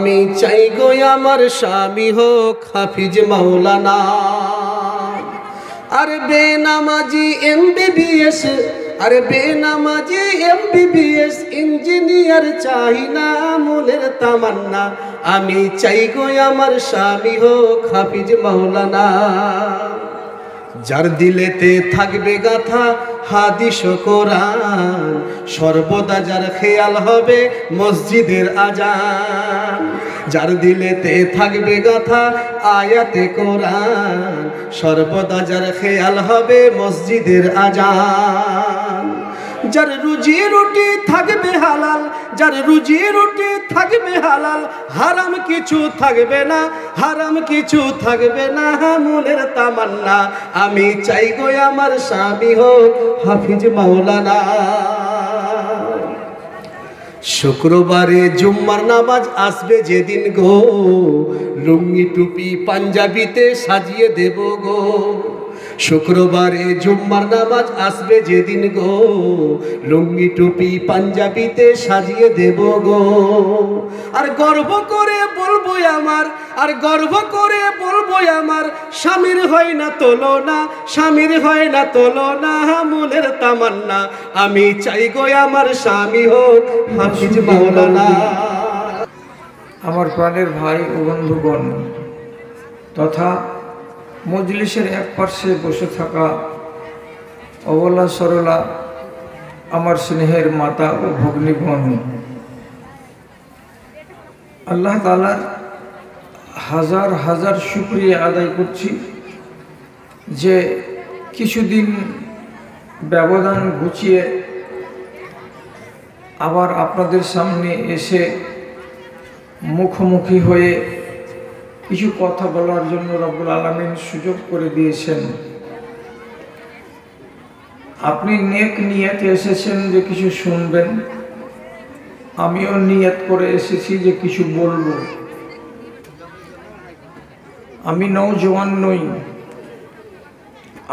আমি চাই গো আমার স্বামী হোক হাফিজ মাওলানা, আর বেনামাজি MBBS, আর বেনামাজি MBBS ইঞ্জিনিয়ার চাই না মনের তামান্না। আমি চাই গো আমার স্বামী হোক হাফিজ মাওলানা, যার দিলেতে থাকবে গাথা হাদিস ও কোরআন, সর্বদা যার খেয়াল হবে মসজিদের আজান। যার দিলেতে থাকবে গাথা আয়াতে কোরআন, সর্বদা যার খেয়াল হবে মসজিদের আজান। যার রুজি রুটি থাকবে হালাল, যার রুজি রুটি থাকবে হালাল, হারাম কিছু থাকবে না, হারাম কিছু থাকবে না মনের তামান্না। আমি চাই গো আমার স্বামী হোক হাফিজ মাওলানা। শুক্রবারে জুম্মার নামাজ আসবে যেদিন গো, লুঙ্গি টুপি পাঞ্জাবিতে সাজিয়ে দেব গো। শুক্রবারে জুম্মার নামাজ আসবে যেদিন গো, লুঙ্গি টুপি পাঞ্জাবিতে সাজিয়ে দেব গো। আর গর্ব করে বলবো আমার, আর গর্ব করে বলবো আমার, স্বামীর হয় না তুলনা, স্বামীর হয় না তুলনা মনের তামান্না। আমি চাই গো আমার স্বামী হোক হাফিজ মাওলানা। আমার প্রাণের ভাই ও বন্ধুগণ তথা মজলিসের এক পার্শ্বে বসে থাকা অবলা সরলা আমার স্নেহের মাতা ও ভগ্নীগণ, আল্লাহ তাআলার হাজার হাজার শুকরিয়া আদায় করছি যে কিছুদিন ব্যবধান ঘুচিয়ে আবার আপনাদের সামনে এসে মুখোমুখি হয়ে কিছু কথা বলার জন্য রব্বুল আলামিন সুযোগ করে দিয়েছেন। আপনি নেক নিয়তে এসেছেন যে কিছু শুনবেন, আমিও নিয়ত করে এসেছি যে কিছু বলবো। আমি নওজোয়ান নই,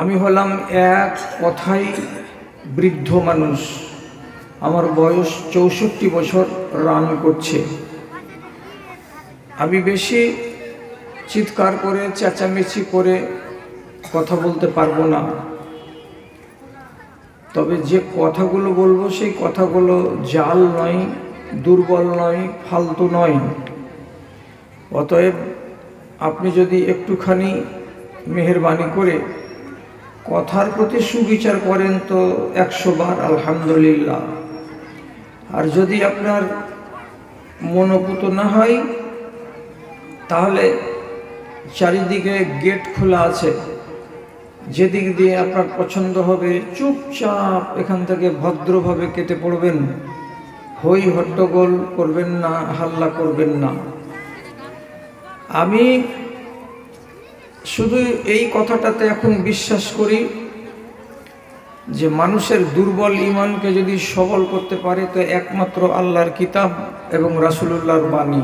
আমি হলাম এক কথাই বৃদ্ধ মানুষ। আমার বয়স 64 বছর রান করছে। আমি বেশি চিৎকার করে চেঁচামেচি করে কথা বলতে পারবো না, তবে যে কথাগুলো বলবো সেই কথাগুলো জাল নয়, দুর্বল নয়, ফালতু নয়। অতএব আপনি যদি একটুখানি মেহেরবানি করে কথার প্রতি সুবিচার করেন তো 100 বার আলহামদুলিল্লাহ। আর যদি আপনার মনোপুত না হয় তাহলে চারিদিকে গেট খোলা আছে, যেদিক দিয়ে আপনার পছন্দ হবে চুপচাপ এখান থেকে ভদ্রভাবে কেটে পড়বেন। হই হট্টগোল করবেন না, হাল্লা করবেন না। আমি শুধু এই কথাটাতে এখন বিশ্বাস করি যে মানুষের দুর্বল ঈমানকে যদি সবল করতে পারে তো একমাত্র আল্লাহর কিতাব এবং রাসূলুল্লাহর বাণী।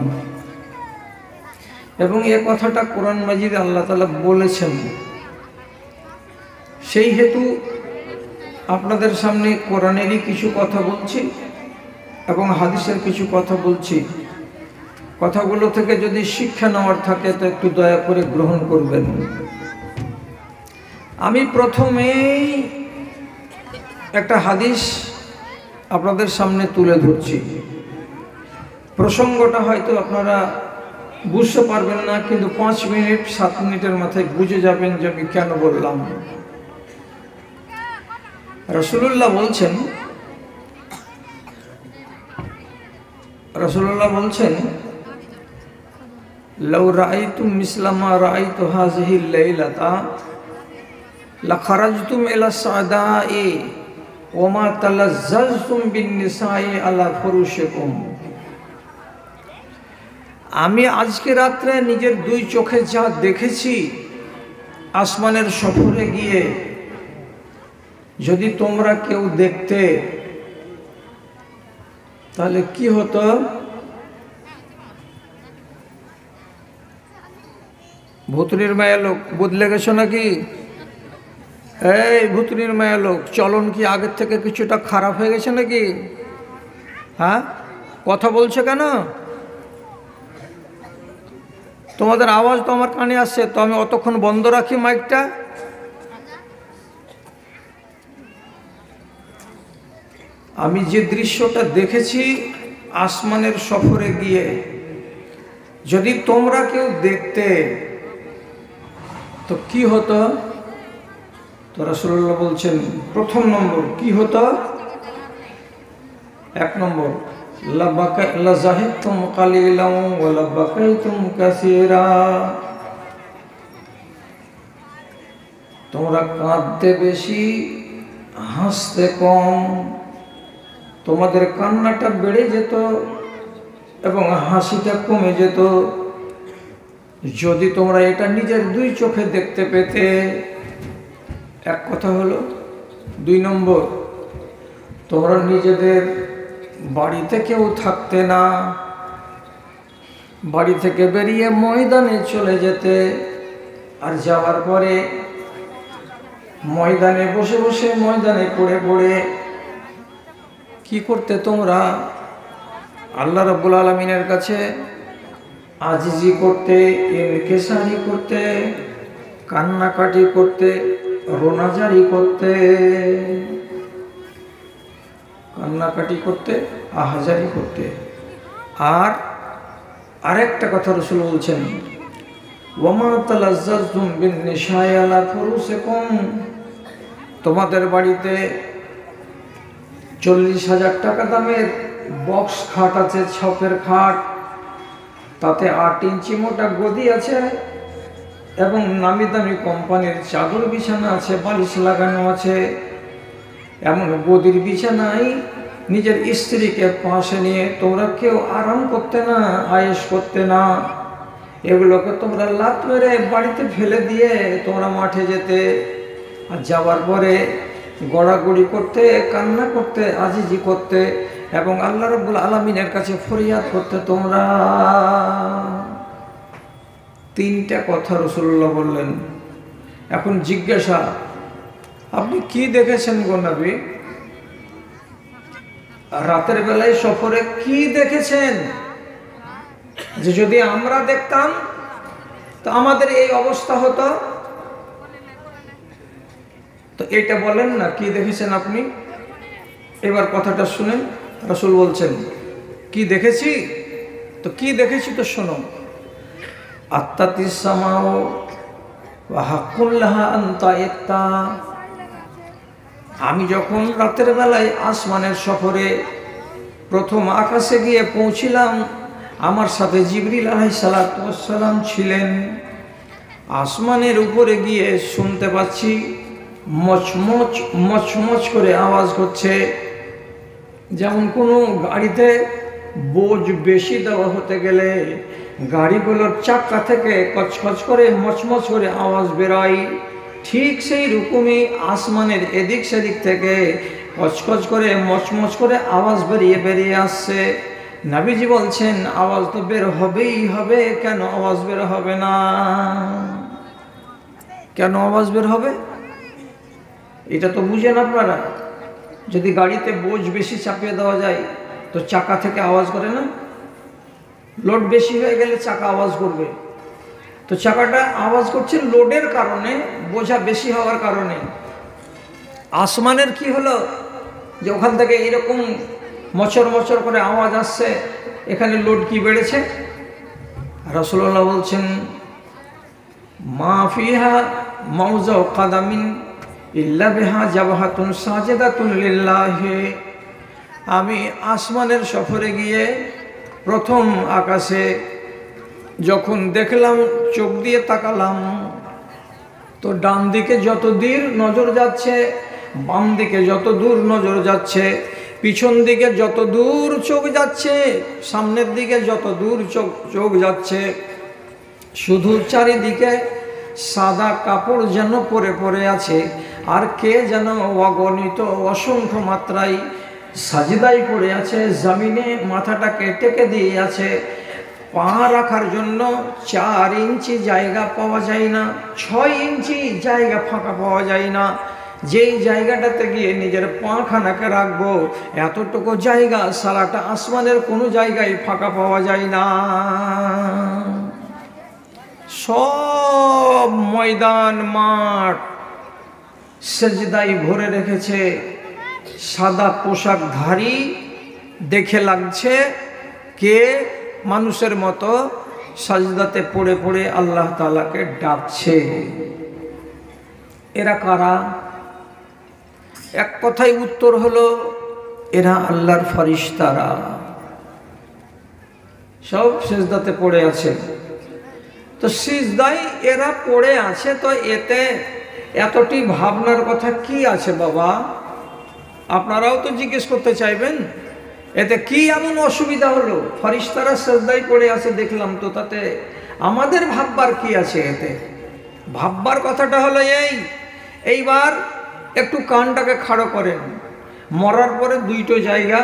এবং এ কথাটা কোরআন মাজিদে আল্লাহ তাআলা বলেছেন। সেই হেতু আপনাদের সামনে কোরআনেরই কিছু কথা বলছি এবং হাদিসের কিছু কথা বলছি। কথাগুলো থেকে যদি শিক্ষা নেওয়ার থাকে তো একটু দয়া করে গ্রহণ করবেন। আমি প্রথমেই একটা হাদিস আপনাদের সামনে তুলে ধরছি। প্রসঙ্গটা হয়তো আপনারা বুঝতে পারবেন না, কিন্তু 5 মিনিট 7 মিনিটের মাথায় বুঝে যাবেন যে আমি কেন বললাম। রাসূলুল্লাহ বলছেন লাউ রাআইতুম মিসলা মা রাআইতু হাযিহিল লাইলাতা লাখারাজতুম ইলা সাদাই ওয়া মা তালাজ্জাজতুম বিন নিসাই আলা ফুরুশিকুম। আমি আজকে রাত্রে নিজের 2 চোখে যা দেখেছি আসমানের সফরে গিয়ে, যদি তোমরা কেউ দেখতে তাহলে কি হতো? ভুতুড়ির মায়া লোক বদলে গেছো নাকি? এই ভুতুড়ির মায়া লোক চলন কি আগের থেকে কিছুটা খারাপ হয়ে গেছে নাকি? হ্যাঁ, কথা বলছো কেন? তোমাদের আওয়াজ তো আমার কানে আসছে, তো আমি অতক্ষণ বন্ধ রাখি মাইকটা? আমি যে দৃশ্যটা দেখেছি আসমানের সফরে গিয়ে, যদি তোমরা কেউ দেখতে তো কি হতো? তো রাসূলুল্লাহ বলছেন প্রথম নম্বর কি হতো? এক নম্বর, লাযাহিকতুম কালিলান ওয়া লাবাকাইতুম কাসীরা। তোমরা কাঁদতে বেশি, হাসতে কম। তোমাদের কান্নাটা বেড়ে যেত এবং হাসিটা কমে যেত যদি তোমরা এটা নিজের দুই চোখে দেখতে পেতে। এক কথা হলো। দুই নম্বর, তোমরা নিজেদের বাড়িতে কেউ থাকতে না, বাড়ি থেকে বেরিয়ে ময়দানে চলে যেতে, আর যাওয়ার পরে ময়দানে বসে বসে, ময়দানে পড়ে পড়ে কি করতে? তোমরা আল্লাহ রাব্বুল আলামিনের কাছে আজিজি করতে, ইনকিসারি করতে, কান্নাকাটি করতে, রোনাজারি করতে, কান্নাকাটি করতে, আহাজারি করতে। আর আরেকটা কথা রাসূল বলছেন, ওয়ামা তালাজ্জাজতুম বিন-নিসাই আলা ফুরুসিকুম। তোমাদের বাড়িতে 40,000 টাকা দামের বক্স খাট আছে, ছপের খাট, তাতে 8 ইঞ্চি মোটা গদি আছে এবং নামি দামি কোম্পানির চাদর বিছানা আছে, বালিশ লাগানো আছে। এমন গদির বিছানায় নিজের স্ত্রীকে পাশে নিয়ে তোমরা কেউ আরাম করতে না, আয়েশ করতে না। এগুলোকে তোমরা লাত মেরে বাড়িতে ফেলে দিয়ে তোমরা মাঠে যেতে, আর যাওয়ার পরে গড়াগড়ি করতে, কান্না করতে, আজিজি করতে এবং আল্লাহ রাব্বুল আলামিনের কাছে ফরিয়াদ করতে তোমরা। 3টা কথা রাসূলুল্লাহ বললেন। এখন জিজ্ঞাসা, আপনি কি দেখেছেন গো নবী? রাতের বেলায় সফরে কি দেখেছেন যে যদি আমরা দেখতাম তো আমাদের এই অবস্থা হতো? তো এটা বলেন না, কি দেখেছেন আপনি? এবার কথাটা শুনেন। রাসূল বলছেন কি দেখেছি? তো কি দেখেছি তো শোনো। আত্তাতিস সামাউ ওয়া হাক্কুল লাহা আন তাইত্তা। আমি যখন রাতের বেলায় আসমানের সফরে প্রথম আকাশে গিয়ে পৌঁছিলাম, আমার সাথে জিবরিল আলাইহিস সালাতু ওয়াস সালাম ছিলেন। আসমানের উপরে গিয়ে শুনতে পাচ্ছি মচমচ মচমচ করে আওয়াজ করছে, যেমন কোনো গাড়িতে বোঝ বেশি দেওয়া হতে গেলে গাড়িগুলোর চাক্কা থেকে কচকচ করে মচমচ করে আওয়াজ বেরোয়, ঠিক সেই রকমই আসমানের এদিক সেদিক থেকে কচকচ করে মচমচ করে আওয়াজ বেরিয়ে আসছে। নবীজি বলছেন আওয়াজ তো বের হবেই হবে, কেন আওয়াজ বের হবে না? কেন আওয়াজ বের হবে এটা তো বুঝেন আপনারা। যদি গাড়িতে বোঝ বেশি চাপিয়ে দেওয়া যায় তো চাকা থেকে আওয়াজ করে না? লোড বেশি হয়ে গেলে চাকা আওয়াজ করবে। তো চাকাটা আওয়াজ করছে লোডের কারণে, বোঝা বেশি হওয়ার কারণে। আসমানের কি হলো যে ওখান থেকে এরকম মচর মচর করে আওয়াজ আসছে, এখানে লোড কি বেড়েছে? রাসূলুল্লাহ বলছেন মা ফিহা মাউযা কাদামিন ইল্লা বিহা জাবহাতুন সাজিদাতুন লিল্লাহি। আমি আসমানের সফরে গিয়ে প্রথম আকাশে যখন দেখলাম, চোখ দিয়ে তাকালাম, তো ডান দিকে যত দূর নজর যাচ্ছে, বাম দিকে যত দূর নজর যাচ্ছে, পিছন দিকে যত দূর চোখ যাচ্ছে, সামনের দিকে যত দূর চোখ যাচ্ছে, শুধু চারিদিকে সাদা কাপড় যেন পরে পরে আছে, আর কে যেন অগণিত অসংখ্য মাত্রায় সাজদায় পড়ে আছে, জমিনে মাথাটাকে টেকে দিয়ে আছে। পা রাখার জন্য 4 ইঞ্চি জায়গা পাওয়া যায় না, 6 ইঞ্চি জায়গা ফাঁকা পাওয়া যায় না। যেই জায়গাটাতে গিয়ে নিজের পাখানাকে রাখবো, এতটুকু জায়গা সারাটা আসমানের কোনো জায়গায় ফাঁকা পাওয়া যায় না। সব ময়দান মাঠ সেজদায় ভরে রেখেছে। সাদা পোশাকধারী দেখে লাগছে কে মানুষের মতো সাজদাতে পড়ে পড়ে আল্লাহ তাআলাকে ডাকছে। এরা কারা? এক কথায় উত্তর হলো এরা আল্লাহর ফেরেশতারা। সব সিজদাতে পড়ে আছে। তো সিজদায় এরা পড়ে আছে, তো এতে এতটি ভাবনার কথা কি আছে বাবা? আপনারাও তো জিজ্ঞেস করতে চাইবেন, এতে কি এমন অসুবিধা হলো? ফেরেশতারা সিজদায় পড়ে আছে দেখলাম, তো তাতে আমাদের ভাববার কি আছে? এতে ভাববার কথাটা হলো এইবার একটু কানটাকে খাড়ো করেন। মরার পরে দুইটো জায়গা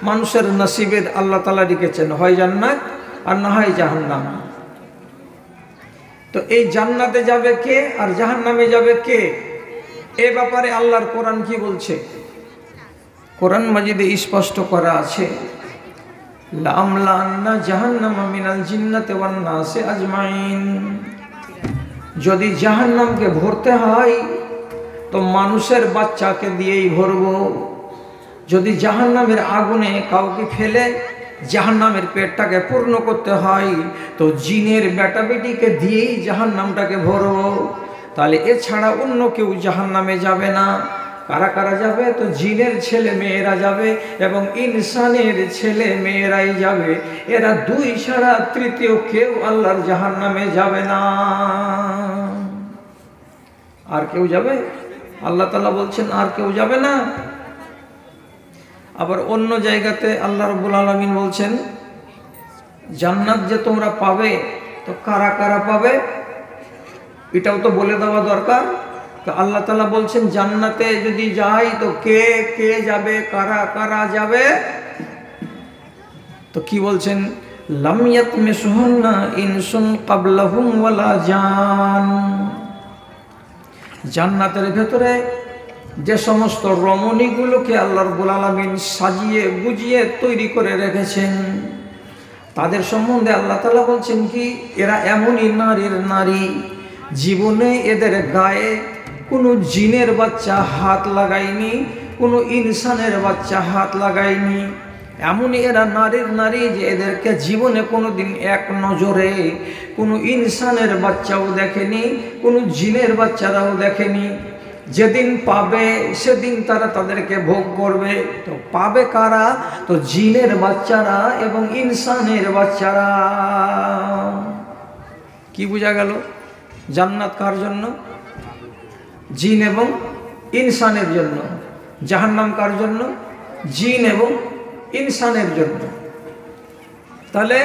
মানুষের নসিবে আল্লাহ তাআলা লিখেছেন, হয় জান্নাত আর না হয় জাহান্নাম। তো এই জান্নাতে যাবে কে আর জাহান্নামে যাবে কে? এ ব্যাপারে আল্লাহর কোরআন কি বলছে? কোরআন মাজিদে স্পষ্ট করা আছে, লামলান্না জাহান্নামা মিনাল জিন্নাতি ওয়ান নাসি আজমাইন। যদি জাহান্নামকে ভরতে হয় তো মানুষের বাচ্চাকে দিয়েই ভরবো। যদি জাহান্নামের আগুনে কাউকে ফেলে জাহান্নামের পেটটাকে পূর্ণ করতে হয় তো জিনের বেটা বেটিকে দিয়েই জাহান্নামটাকে ভরবো। তাহলে এছাড়া অন্য কেউ জাহান্নামে যাবে না। কারা কারা যাবে? তো জিনের ছেলে মেয়েরা যাবে এবং ইনসানের ছেলে মেয়েরাই যাবে। এরা দুই ছাড়া তৃতীয় কেউ আল্লাহর জাহান্নামে যাবে না। আর কেউ যাবে? আল্লাহ তাআলা বলছেন আর কেউ যাবে না। আবার অন্য জায়গাতে আল্লাহ রাব্বুল আলামিন বলছেন, জান্নাত যে তোমরা পাবে তো কারা কারা পাবে এটাও তো বলে দেওয়া দরকার। তো আল্লাহ তাআলা বলছেন জান্নাতে যদি যাই তো কে কে যাবে, কারা কারা যাবে? তো কি বলছেন? লাম ইয়াতমিসুহুন্না ইনসুন ক্বাবলাহুম ওয়ালা জান। জান্নাতের ভেতরে যে সমস্ত রমণীগুলোকে আল্লাহ রাব্বুল আলামিন সাজিয়ে গুজিয়ে তৈরি করে রেখেছেন তাদের সম্বন্ধে আল্লাহ তাআলা বলছেন কি, এরা এমনই নারীর নারী, জীবনে এদের গায়ে কোনো জিনের বাচ্চা হাত লাগায়নি, কোনো ইনসানের বাচ্চা হাত লাগায়নি। এমনই এরা নারীর নারী যে এদেরকে জীবনে কোনো দিন এক নজরে কোনো ইনসানের বাচ্চাও দেখেনি, কোনো জিনের বাচ্চারাও দেখেনি। যেদিন পাবে সেদিন তারা তাদেরকে ভোগ করবে। তো পাবে কারা? তো জিনের বাচ্চারা এবং ইনসানের বাচ্চারা। কি বোঝা গেল? জান্নাত কার জন্য? জিন এবং ইনসানের জন্য। জাহান্নাম কার জন্য? জিন এবং ইনসানের জন্য। তাহলে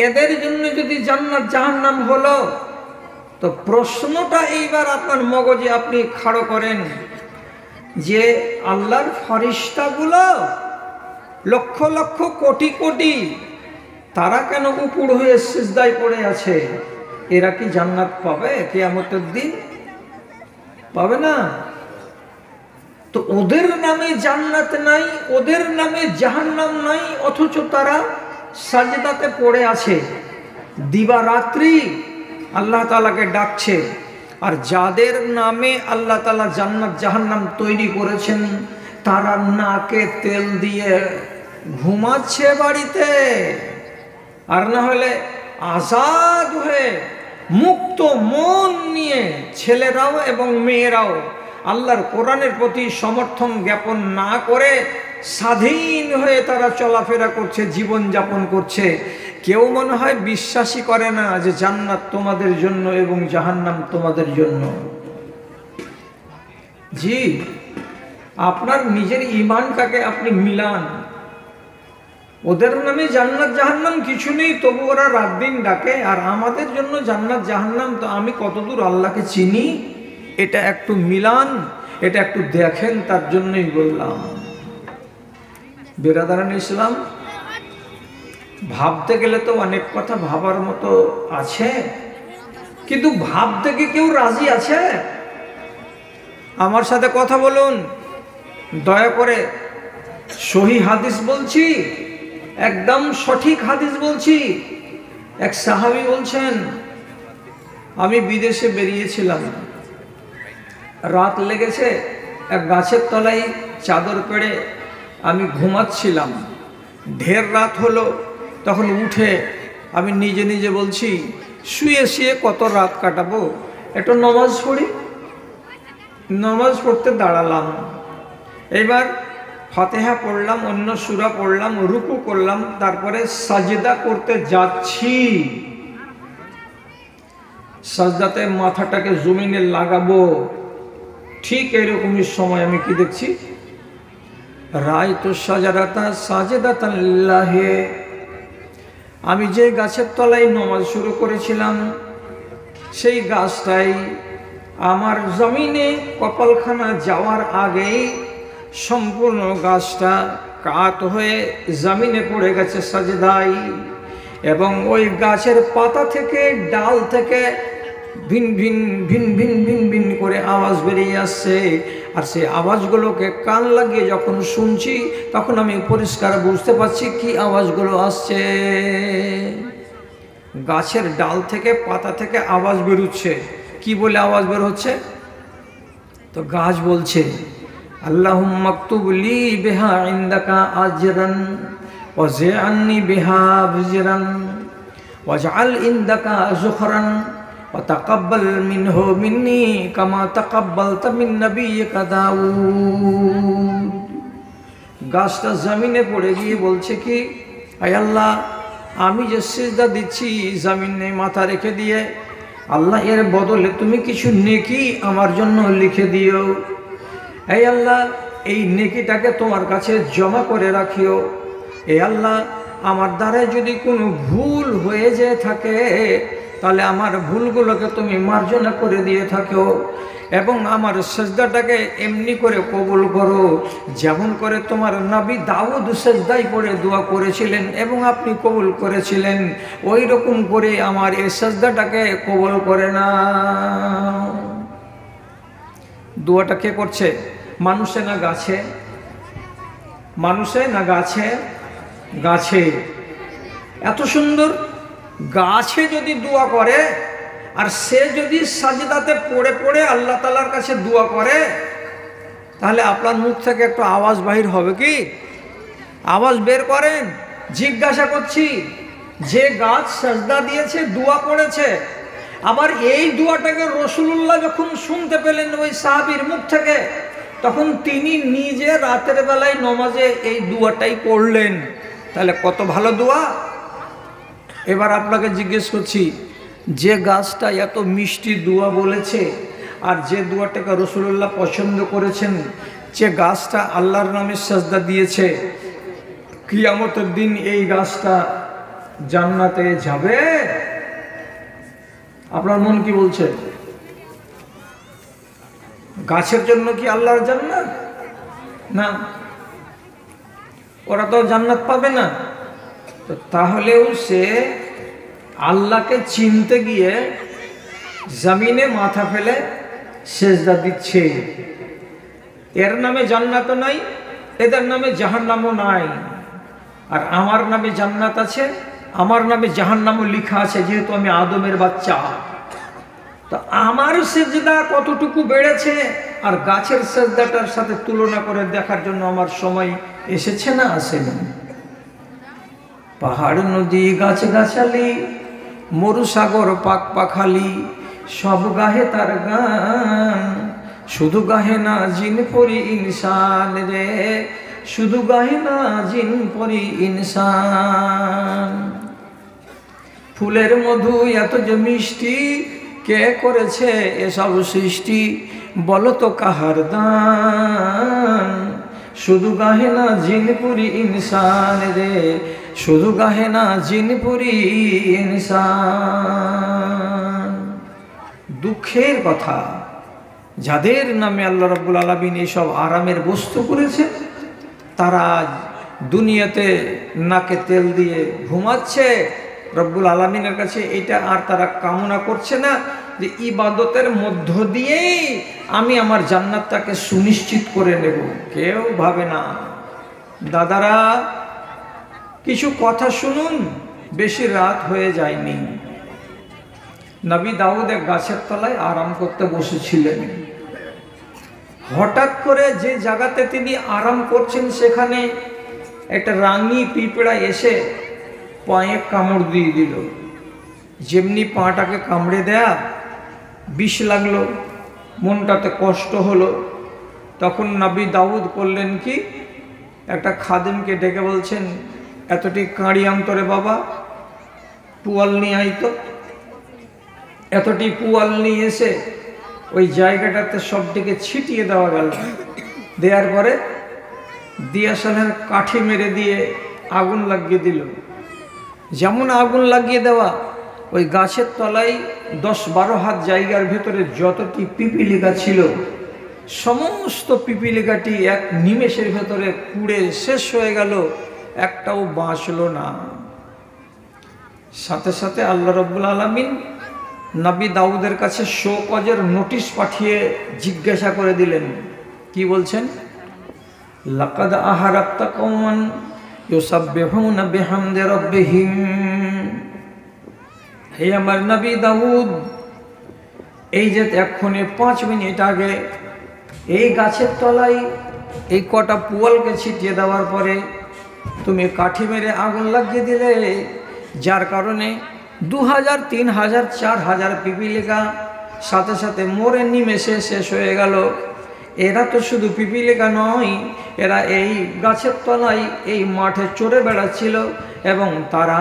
এদের জন্য যদি জান্নাত জাহান্নাম হলো তো প্রশ্নটা এইবার আপনার মগজে আপনি খাড়ো করেন যে আল্লাহর ফেরেশতাগুলো লক্ষ লক্ষ কোটি কোটি তারা কেন উপুড় হয়ে সিজদায় পড়ে আছে? এরা কি জান্নাত পাবে কিয়ামতের দিন? পাবে না। তো ওদের নামে জান্নাত নাই, ওদের নামে জাহান্নাম নাই, অথচ তারা সাজদাতে পড়ে আছে, দিবারাত্রি আল্লাহ তাআলাকে ডাকছে। আর যাদের নামে আল্লাহ তাআলা জান্নাত জাহান্নাম তৈরি করেছেন তারা নাকে তেল দিয়ে ঘুমাচ্ছে বাড়িতে, আর না হলে আজাদ হয়ে মুক্ত মন নিয়ে ছেলেরাও এবং মেয়েরাও আল্লাহর কোরআনের প্রতি সমর্থন জ্ঞাপন না করে স্বাধীন হয়ে তারা চলাফেরা করছে, জীবন যাপন করছে। কেউ মনে হয় বিশ্বাসই করে না যে জান্নাত তোমাদের জন্য এবং জাহান্নাম তোমাদের জন্য। জি, আপনার নিজের ঈমানটাকে আপনি মিলান। ওদের নামে জান্নাত জাহান্নাম কিছু নেই, তবু ওরা রাত দিন ডাকে, আর আমাদের জন্য জান্নাত জাহান্নাম। তো আমি কতদূর আল্লাহকে চিনি এটা একটু মিলান, এটা একটু দেখেন, তার জন্যই বললাম। বেরাদারান ইসলাম, ভাবতে গেলে তো অনেক কথা ভাবার মতো আছে, কিন্তু ভাবতে কি কেউ রাজি আছে? আমার সাথে কথা বলুন দয়া করে। সহি হাদিস বলছি, একদম সঠিক হাদিস বলছি। এক সাহাবী বলছেন, আমি বিদেশে বেরিয়েছিলাম, রাত লেগেছে, এক গাছের তলায় চাদর পেড়ে আমি ঘুমাচ্ছিলাম। ঢের রাত হলো, তখন উঠে আমি নিজে নিজে বলছি শুয়ে শুয়ে কত রাত কাটাবো, একটু নামাজ পড়ি। নামাজ পড়তে দাঁড়ালাম, এবার ফাতিহা পড়লাম, অন্য সূরা পড়লাম, রুকু করলাম, তারপরে সাজদা করতে যাচ্ছি। সাজদাতে মাথাটাকে জমিনে লাগাবো, ঠিক এরকমই সময় আমি কি দেখছি, রায়তু শাজারাতা সাজদাতান লিল্লাহি। আমি যে গাছের তলায় নামাজ শুরু করেছিলাম সেই গাছটাই আমার জমিনে কপালখানা যাওয়ার আগেই সম্পূর্ণ গাছটা কাত হয়ে জমিনে পড়ে গেছে সাজদায়। এবং ওই গাছের পাতা থেকে, ডাল থেকে ভিন ভিন ভিন ভিন ভিন ভিন করে আওয়াজ বেরিয়ে আসছে। আর সেই আওয়াজগুলোকে কান লাগিয়ে যখন শুনছি তখন আমি পরিষ্কার বুঝতে পারছি কি আওয়াজগুলো আসছে। গাছের ডাল থেকে, পাতা থেকে আওয়াজ বেরোচ্ছে। কি বলে আওয়াজ বের হচ্ছে? তো গাছ বলছে আল্লাহুম্মা আকতুব লি বিহা ইনদাকা আজরান ওয়াজআলনি বিহা বুজরান ওয়াজআল ইনদাকা যুখরান ওয়া তাকাব্বাল মিনহু মিন্নি কামা তাকাব্বালতা মিন নাবিয়্যিকা দাউদ। গাছটা জমিনে পড়ে গিয়ে বলছে কি, আয় আল্লাহ, আমি যে সিজদা দিচ্ছি জমিনে মাথা রেখে দিয়ে, আল্লাহ এর বদলে তুমি কিছু নেকি আমার জন্য লিখে দিও। এই আল্লাহ, এই নেকিটাকে তোমার কাছে জমা করে রাখিও। এই আল্লাহ, আমার দ্বারা যদি কোনো ভুল হয়ে যেয়ে থাকে তাহলে আমার ভুলগুলোকে তুমি মার্জনা করে দিয়ে থাকো, এবং আমার সেজদাটাকে এমনি করে কবুল করো যেমন করে তোমার নবী দাউদ সেজদায় পড়ে দোয়া করেছিলেন এবং আপনি কবুল করেছিলেন, ওই রকম করে আমার এই সেজদাটাকে কবুল করে না। দোয়াটা কে করছে? মানুষে না গাছে? মানুষে না গাছে? গাছে। এত সুন্দর গাছে যদি দোয়া করে, আর সে যদি সাজদাতে পড়ে পড়ে আল্লাহ তাআলার কাছে দোয়া করে, তাহলে আপনার মুখ থেকে একটু আওয়াজ বাহির হবে কি? আওয়াজ বের করেন। জিজ্ঞাসা করছি, যে গাছ সাজদা দিয়েছে, দোয়া করেছে, আবার এই দোয়াটাকে রাসূলুল্লাহ যখন শুনতে পেলেন ওই সাহাবীর মুখ থেকে, তখন তিনি নিজে রাতের বেলায় নমাজে এই দোয়াটাই পড়লেন। তাহলে কত ভালো দোয়া। এবার আপনাকে জিজ্ঞেস করছি, যে গাছটা এত মিষ্টি দোয়া বলেছে আর যে দোয়াটাকে রাসূলুল্লাহ পছন্দ করেছেন, যে গাছটা আল্লাহর নামে সাজদা দিয়েছে, কিয়ামতের দিন এই গাছটা জান্নাতে যাবে? আপনার মন কি বলছে? গাছের জন্য কি আল্লাহর জান্নাত? না, ওরা তো জান্নাত পাবে না। তো তাহলেও সে আল্লাহকে চিনতে গিয়ে জমিনে মাথা ফেলে সেজদা দিচ্ছে। এর নামে জান্নাতও নাই, এদের নামে জাহান্নামও নাই। আর আমার নামে জান্নাত আছে, আমার নামে জাহান্নামও লেখা আছে, যেহেতু আমি আদমের বাচ্চা। তো আমার সেজদা কতটুকু বেড়েছে আর গাছের সেজদাটার সাথে তুলনা করে দেখার জন্য আমার সময় এসেছে না আসেনি? পাহাড় নদী গাছ গাছালি, মরুসাগর পাক পাখালি, সব গাহে তার গান, শুধু গাহে না জিন পরি ইনসান রে, শুধু গাহে না জিন পরি ইনসান। ফুলের মধু এত যে মিষ্টি, কে করেছে এসব সৃষ্টি, বলো তো কাহার দান, শুধু গাহে না জিনপুরি ইনসান রে, শুধু গাহে না জিনপুরি ইনসান। দুঃখের কথা, যাদের নামে আল্লাহ রাব্বুল আলামিন এইসব আরামের বস্তু করেছে, তারা দুনিয়াতে নাকে তেল দিয়ে ঘুমাচ্ছে। রব্বুল আলামিনের কাছে এটা আর তারা কামনা করছে না যে ইবাদতের মধ্য দিয়েই আমি আমার জান্নাতটাকে সুনিশ্চিত করে নেব। কেউ ভাবে না। দাদারা, কিছু কথা শুনুন, বেশি রাত হয়ে যায়নি। নবী দাউদ এক গাছের তলায় আরাম করতে বসেছিলেন। হঠাৎ করে যে জায়গাতে তিনি আরাম করছেন সেখানে একটা রাঙি পিঁপড়া এসে পায়ে কামড় দিয়ে দিল। যেমনি পাটাকে কামড়ে দেয়া, বিষ লাগলো, মনটাতে কষ্ট হলো। তখন নবী দাউদ করলেন কি, একটা খাদেমকে ডেকে বলছেন, এতটি কাঁড়ি অন্তরে বাবা, পুয়াল নিয়ে আইতো। এতটি পুয়াল নিয়ে এসে ওই জায়গাটাতে সবটিকে ছিটিয়ে দেওয়া গেল। দেওয়ার পরে দিয়াশালের কাঠি মেরে দিয়ে আগুন লাগিয়ে দিল। যেমন আগুন লাগিয়ে দেওয়া, ওই গাছের তলায় 10-12 হাত জায়গার ভেতরে যতটি পিপিলিকা ছিল সমস্ত পিপিলিকাটি এক নিমেষের ভেতরে পুড়ে শেষ হয়ে গেল, একটাও বাঁচল না। সাথে সাথে আল্লাহ রাব্বুল আলামিন নবী দাউদের কাছে শোকজের নোটিশ পাঠিয়ে জিজ্ঞাসা করে দিলেন। কি বলছেন? লাকাদ আহারাক্তা কওমান ইউসাব্বিহুনা বিহামদি রাব্বিহিম। হে আমার নবী দাউদ, এই যে এক্ষণে 5 মিনিট আগে এই গাছের তলায় এই কটা পুয়ালকে ছিটিয়ে দেওয়ার পরে তুমি কাঠি মেরে আগুন লাগিয়ে দিলে, যার কারণে 2000, 3000, 4000 পিপিলিকা সাথে সাথে মরে নিমেষে শেষ হয়ে গেল। এরা তো শুধু পিপিলিকা নয়, এরা এই গাছের তলায় এই মাঠে চড়ে বেড়াচ্ছিল এবং তারা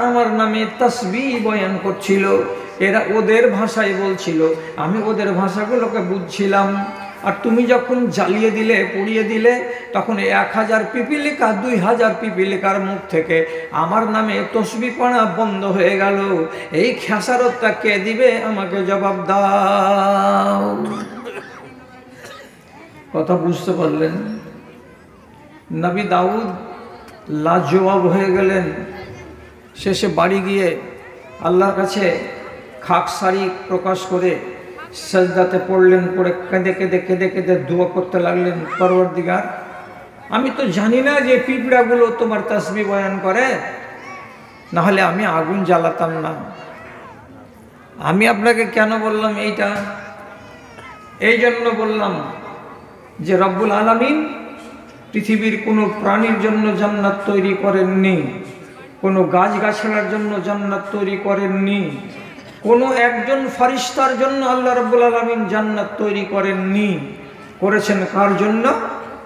আমার নামে তাসবিহ বয়ান করছিল। এরা ওদের ভাষায় বলছিল, আমি ওদের ভাষাগুলোকে বুঝছিলাম। আর তুমি যখন জ্বালিয়ে দিলে, পুড়িয়ে দিলে, তখন 1000 পিপিলিকা 2000 পিপিলিকার মুখ থেকে আমার নামে তসবিহ পড়া বন্ধ হয়ে গেল। এই খেসারতটা কে দিবে? আমাকে জবাব দাও। কথা বুঝতে পারলেন? নবী দাউদ লাজবাব হয়ে গেলেন। শেষে বাড়ি গিয়ে আল্লাহর কাছে খাকসারি প্রকাশ করে সাজদাতে পড়লেন। পড়ে কেঁদে কেঁদে কেঁদে কেঁদে দোয়া করতে লাগলেন, পরওয়ারদিগার, আমি তো জানি না যে পিঁপড়াগুলো তোমার তাসবিহ বয়ান করে, না হলে আমি আগুন জ্বালাতাম না। আমি আপনাকে কেন বললাম এইটা? এই জন্য বললাম যে রব্বুল আলামিন পৃথিবীর কোনো প্রাণীর জন্য জান্নাত তৈরি করেননি, কোনো গাছগাছালার জন্য জান্নাত তৈরি করেননি, কোনো একজন ফেরেশতার জন্য আল্লাহ রাব্বুল আলামিন জান্নাত তৈরি করেননি। করেছেন কার জন্য?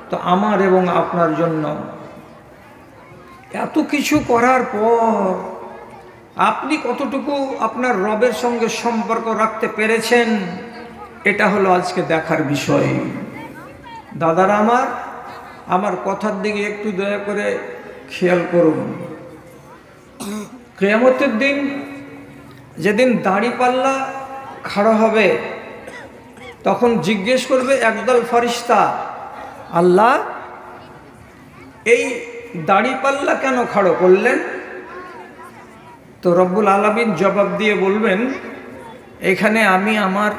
তো আমার এবং আপনার জন্য। এত কিছু করার পর আপনি কতটুকু আপনার রবের সঙ্গে সম্পর্ক রাখতে পেরেছেন, এটা হলো আজকে দেখার বিষয়। দাদারা আমার কথার দিকে একটু দয়া করে খেয়াল করুন। কিয়ামতের দিন যেদিন দাড়িপাল্লা খাড়া হবে, তখন জিজ্ঞেস করবে একদল ফেরেশতা, আল্লাহ এই দাড়িপাল্লা কেন খাড়ো করলেন? তো রব্বুল আলামিন জবাব দিয়ে বলবেন, এখানে আমি আমার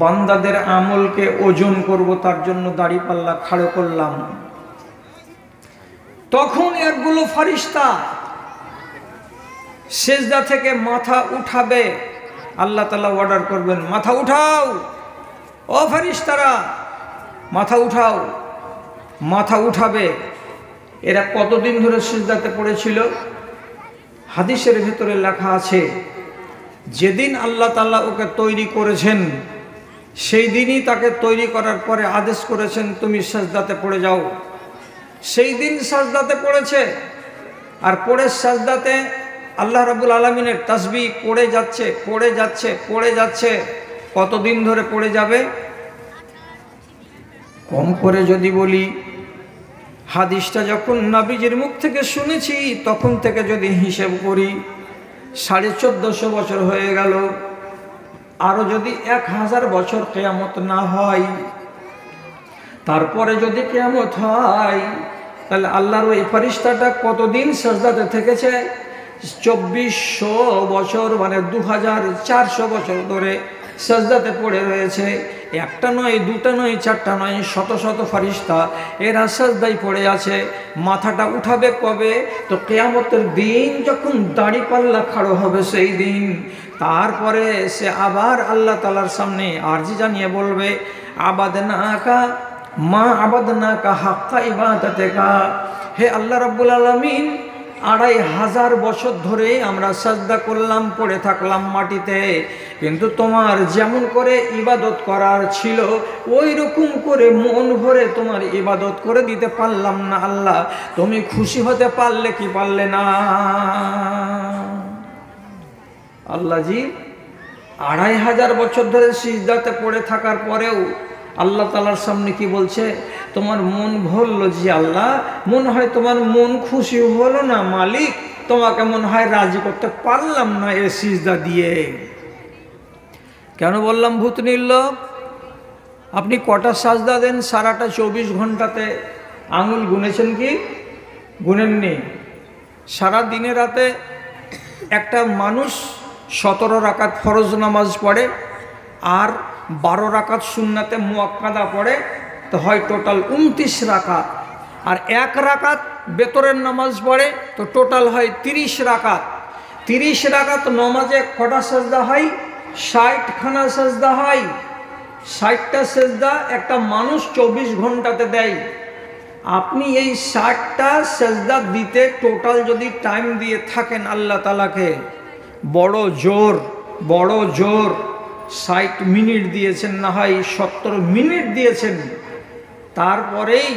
বান্দাদের আমলকে ওজন করব, তার জন্য দাড়িপাল্লা খাড়ো করলাম। তখন একগুলো ফেরেশতা সেজদা থেকে মাথা উঠাবে। আল্লাহ তাআলা অর্ডার করবেন, মাথা উঠাও, ও ফেরেশতারা মাথা উঠাও। মাথা উঠাবে। এরা কতদিন ধরে সেজদাতে পড়েছিল? হাদিসের ভিতরে লেখা আছে, যেদিন আল্লাহ তাআলা ওকে তৈরি করেছেন সেই দিনই তাকে তৈরি করার পরে আদেশ করেছেন, তুমি সেজদাতে পড়ে যাও। সেই দিন সেজদাতে পড়েছে। আর পড়ে সেজদাতে আল্লাহ রাব্বুল আলামিনের তাসবিহ পড়ে যাচ্ছে, পড়ে যাচ্ছে, পড়ে যাচ্ছে। কতদিন ধরে পড়ে যাবে? কম করে যদি বলি, হাদিসটা যখন নবীজির মুখ থেকে শুনেছি তখন থেকে যদি হিসেব করি, 1450 বছর হয়ে গেল। আরও যদি 1000 বছর কিয়ামত না হয়, তারপরে যদি কিয়ামত হয়, তাহলে আল্লাহর ওই ফেরেশতাটা কতদিন সেজদাতে থেকেছে? 2400 বছর, মানে 2400 বছর ধরে সেজদাতে পড়ে রয়েছে। একটা নয়, দুটা নয়, চারটা নয়, শত শত ফারিস্তা এরা সাজদায় পড়ে আছে। মাথাটা উঠাবে কবে? তো কিয়ামতের দিন যখন দাড়িপাল্লা খাড়ো হবে সেই দিন। তারপরে সে আবার আল্লাহ তাআলার সামনে আরজি জানিয়ে বলবে, আবাদনাকা মা আবাদনাকা হাক্কা ইবাদাতিকা। হে আল্লাহ রাব্বুল আলামিন, 2500 বছর ধরে আমরা সাজদা করলাম, পড়ে থাকলাম মাটিতে, কিন্তু তোমার যেমন করে ইবাদত করার ছিল ওই রকম করে মন ভরে তোমার ইবাদত করে দিতে পারলাম না। আল্লাহ, তুমি খুশি হতে পারলে কি পারলে না? আল্লাহ জি 2500 বছর ধরে সিজদাতে পড়ে থাকার পরেও আল্লাহ তাআলার সামনে কি বলছে? তোমার মন ভরল জি আল্লাহ, মনে হয় তোমার মন খুশি হলো না মালিক, তোমাকে মনে হয় রাজি করতে পারলাম না এ সিজদা দিয়ে। কেন বললাম ভূত নির্লোভ? আপনি কটা সাজদা দেন সারাটা 24 ঘন্টাতে? আঙুল গুনেছেন কি? গুনেননি। সারা দিনে রাতে একটা মানুষ 17 রাকাত ফরজ নামাজ পড়ে আর 12 রাকাত সুন্নাতে মুআক্কাদা পড়ে, তো হয় টোটাল 29 রাকাত। আর 1 রাকাত বেতরের নামাজ পড়ে, তো টোটাল হয় 30 রাকাত। 30 রাকাত নামাজে কটা সাজদা হয়? 60খানা সাজদা হয়। 60টা সাজদা একটা মানুষ 24 ঘন্টাতে দেয়। আপনি এই 60টা সাজদা দিতে টোটাল যদি টাইম দিয়ে থাকেন আল্লাহ তাআলাকে, বড় জোর 60 মিনিট দিয়েছেন, না হয় 70 মিনিট দিয়েছেন, তারপরেই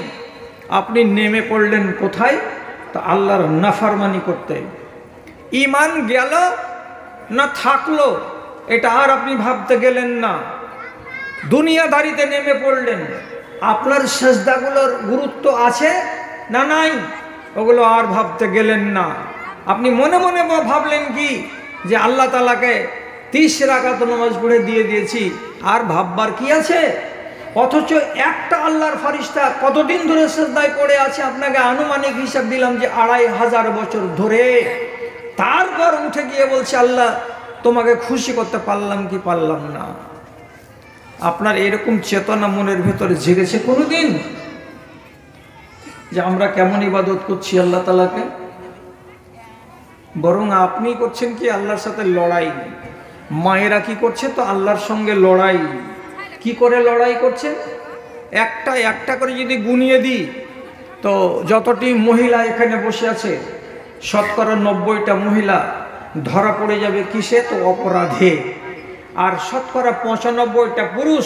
আপনি নেমে পড়লেন কোথায়? তা আল্লাহর নাফরমানি করতে। ঈমান গেল না থাকলো এটা আর আপনি ভাবতে গেলেন না, দুনিয়াদারিতে নেমে পড়লেন। আপনার সেজদাগুলোর গুরুত্ব আছে না নাই ওগুলো আর ভাবতে গেলেন না। আপনি মনে মনে ভাবলেন কি যে আল্লাহ তাআলাকে 30 রাকাত নামাজ পড়ে দিয়ে দিয়েছি, আর ভাববার কি আছে? অথচ একটা আল্লাহর ফারিস্তা কতদিন ধরে সেজদায় পড়ে আছে আপনাকে আনুমানিক হিসাব দিলাম যে 2500 বছর ধরে। তারপর উঠে গিয়ে বলছে আল্লাহ তোমাকে খুশি করতে পারলাম কি পারলাম না? আপনার এরকম চেতনা মনের ভেতরে জেগেছে কোনোদিন যে আমরা কেমন ইবাদত করছি আল্লাহ তাআলাকে? বরং আপনি করছেন কি আল্লাহর সাথে লড়াই। মায়েরা কি করছে? তো আল্লাহর সঙ্গে লড়াই। কি করে লড়াই করছেন? একটা একটা করে যদি গুনিয়ে দিই তো যতটি মহিলা এখানে বসে আছে 90টা মহিলা ধরা পড়ে যাবে কিসে? তো অপরাধে। আর 95টা পুরুষ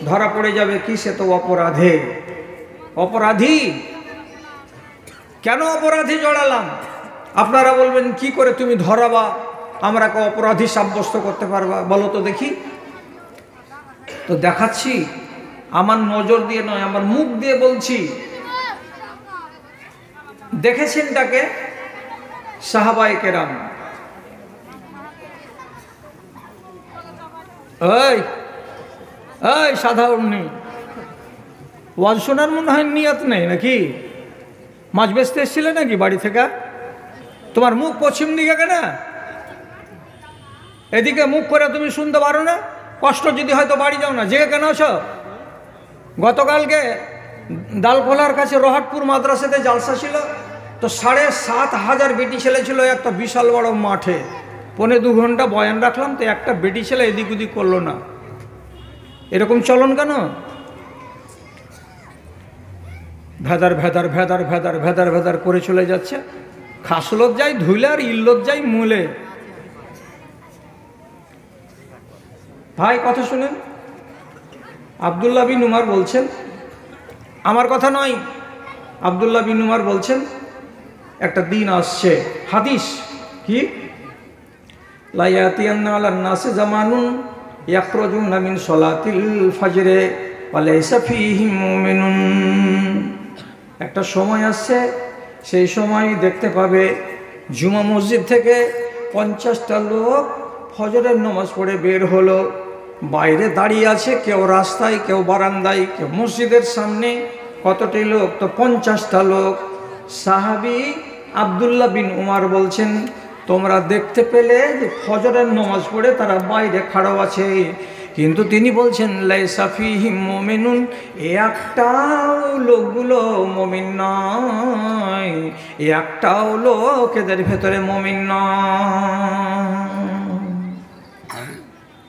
ধরা পড়ে যাবে কিসে? তো অপরাধে। অপরাধী কেন অপরাধী জড়ালাম? আপনারা বলবেন কি করে তুমি ধরাবা, আমরা অপরাধী সাব্যস্ত করতে পারবা? বলো তো দেখি। তো দেখাচ্ছি, আমার নজর দিয়ে নয়, আমার মুখ দিয়ে বলছি। দেখেছেন তাকে সাহাবায়ে কেরাম। এই সাধারণ নেই, ওয়াজ শোনার মনে হয় নিয়ত নেই নাকি? মাছ বেচতে এসেছিলে নাকি বাড়ি থেকে? তোমার মুখ পশ্চিম দিকে কেন? এদিকে মুখ করে তুমি শুনতে পারো না? কষ্ট যদি হয়তো বাড়ি যাও না, জেগে কেন আছো? গতকালকে ডালখোলার কাছে রহাটপুর মাদ্রাসাতে জালসা ছিল, তো 7,500 বেটি ছেলে ছিল একটা বিশাল বড় মাঠে। 1.25 ঘন্টা বয়ান রাখলাম, তো একটা বেটি ছেলে এদিক ওদিক করলো না। এরকম চলন কেন? ভেদার ভেদার ভেদার ভেদার ভেদার ভেদার করে চলে যাচ্ছে। খাসলত যাই ধুইলে আর ইল্লত যাই মূলে। ভাই কথা শুনেন, আব্দুল্লাহ বিন উমর বলছেন, আমার কথা নয়, আব্দুল্লাহ বিন উমর বলছেন একটা দিন আসছে, হাদিস কি, লা ইয়াতিয়ান্না আলান নাসি জামানুন ইয়াখরুজুনা মিন সলাতিল ফাজরে ওয়া লাইসা ফীহিম মুমিনুন। একটা সময় আসছে, সেই সময় দেখতে পাবে জুমা মসজিদ থেকে 50টা লোক ফজরের নামাজ পড়ে বের হলো, বাইরে দাঁড়িয়ে আছে, কেউ রাস্তায়, কেউ বারান্দায়, কেউ মসজিদের সামনে। কতটি লোক? তো 50টা লোক। সাহাবী আব্দুল্লাহ বিন উমর বলছেন, তোমরা দেখতে পেলে যে ফজরের নামাজ পড়ে তারা বাইরে খাড়া আছে, কিন্তু তিনি বলছেন লাইসা ফীহিম মুমিনুন, একটাও লোকগুলো মুমিন নয়, একটাও লোক এদের ভেতরে মুমিন নয়।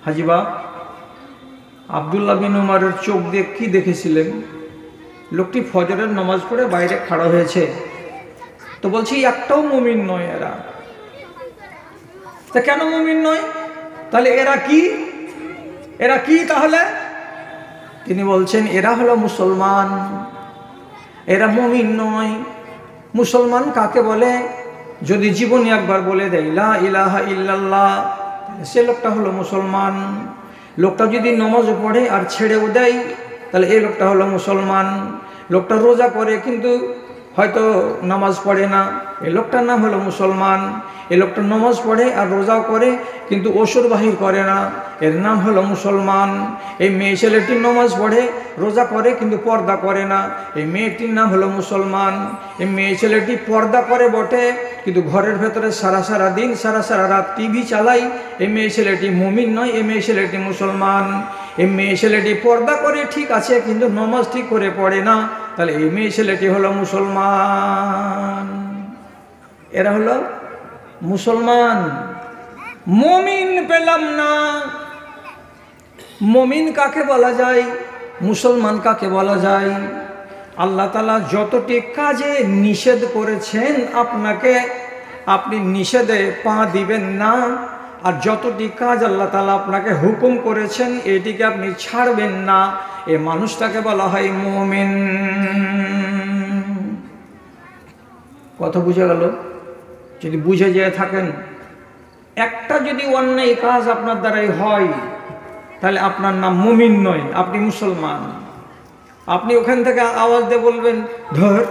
হাজিবা আব্দুল্লাহ বিন উমারের চোখ দিয়ে কি দেখেছিলেন? লোকটি ফজরের নামাজ পড়ে বাইরে খাড়া হয়েছে, তো বলছি একটাও মুমিন নয় এরা। তা কেন মুমিন নয়? তাহলে এরা কি? এরা কি তাহলে? তিনি বলছেন এরা হলো মুসলমান, এরা মুমিন নয়। মুসলমান কাকে বলে? যদি জীবনে একবার বলে দেয় লা ইলাহা ইল্লাল্লাহ, সে লোকটা হলো মুসলমান। লোকটা যদি নামাজ পড়ে আর ছেড়েও দেয়, তাহলে এই লোকটা হলো মুসলমান। লোকটা রোজা করে কিন্তু হয়তো নামাজ পড়ে না, এই লোকটার নাম হলো মুসলমান। এই লোকটা নামাজ পড়ে আর রোজাও করে কিন্তু অসুর বাহির করে না, এর নাম হলো মুসলমান। এই মেয়ে ছেলেটি নামাজ পড়ে রোজা করে কিন্তু পর্দা করে না, এই মেয়েটির নাম হলো মুসলমান। এই মেয়ে ছেলেটি পর্দা করে বটে কিন্তু ঘরের ভেতরে সারা দিন সারা রাত টিভি চালাই, এই মেয়ে ছেলেটি মুমিন নয়, এই মেয়ে ছেলেটি মুসলমান। এই মেয়ে ছেলেটি পর্দা করে ঠিক আছে কিন্তু নামাজ ঠিক করে পড়ে না, তাহলে এই মেয়ে ছেলেটি হলো মুসলমান। এরা হলো মুসলমান। মুমিন পেলাম না। মুমিন কাকে বলা যায়? মুসলমান কাকে বলা যায়? আল্লাহ তাআলা যতটি কাজে নিষেধ করেছেন আপনাকে, আপনি নিষেধে পা দিবেন না। আর যতটি কাজ আল্লাহ তাআলা আপনাকে হুকুম করেছেন এটিকে আপনি ছাড়বেন না, এ মানুষটাকে বলা হয় মুমিন। কথা বুঝে গেল? যদি বুঝে যেয়ে থাকেন, একটা যদি অন্যায় কাজ আপনার দ্বারাই হয় তাহলে আপনার নাম মুমিন নয়, আপনি মুসলমান। আপনি ওখান থেকে আওয়াজ দিয়ে বলবেন ধর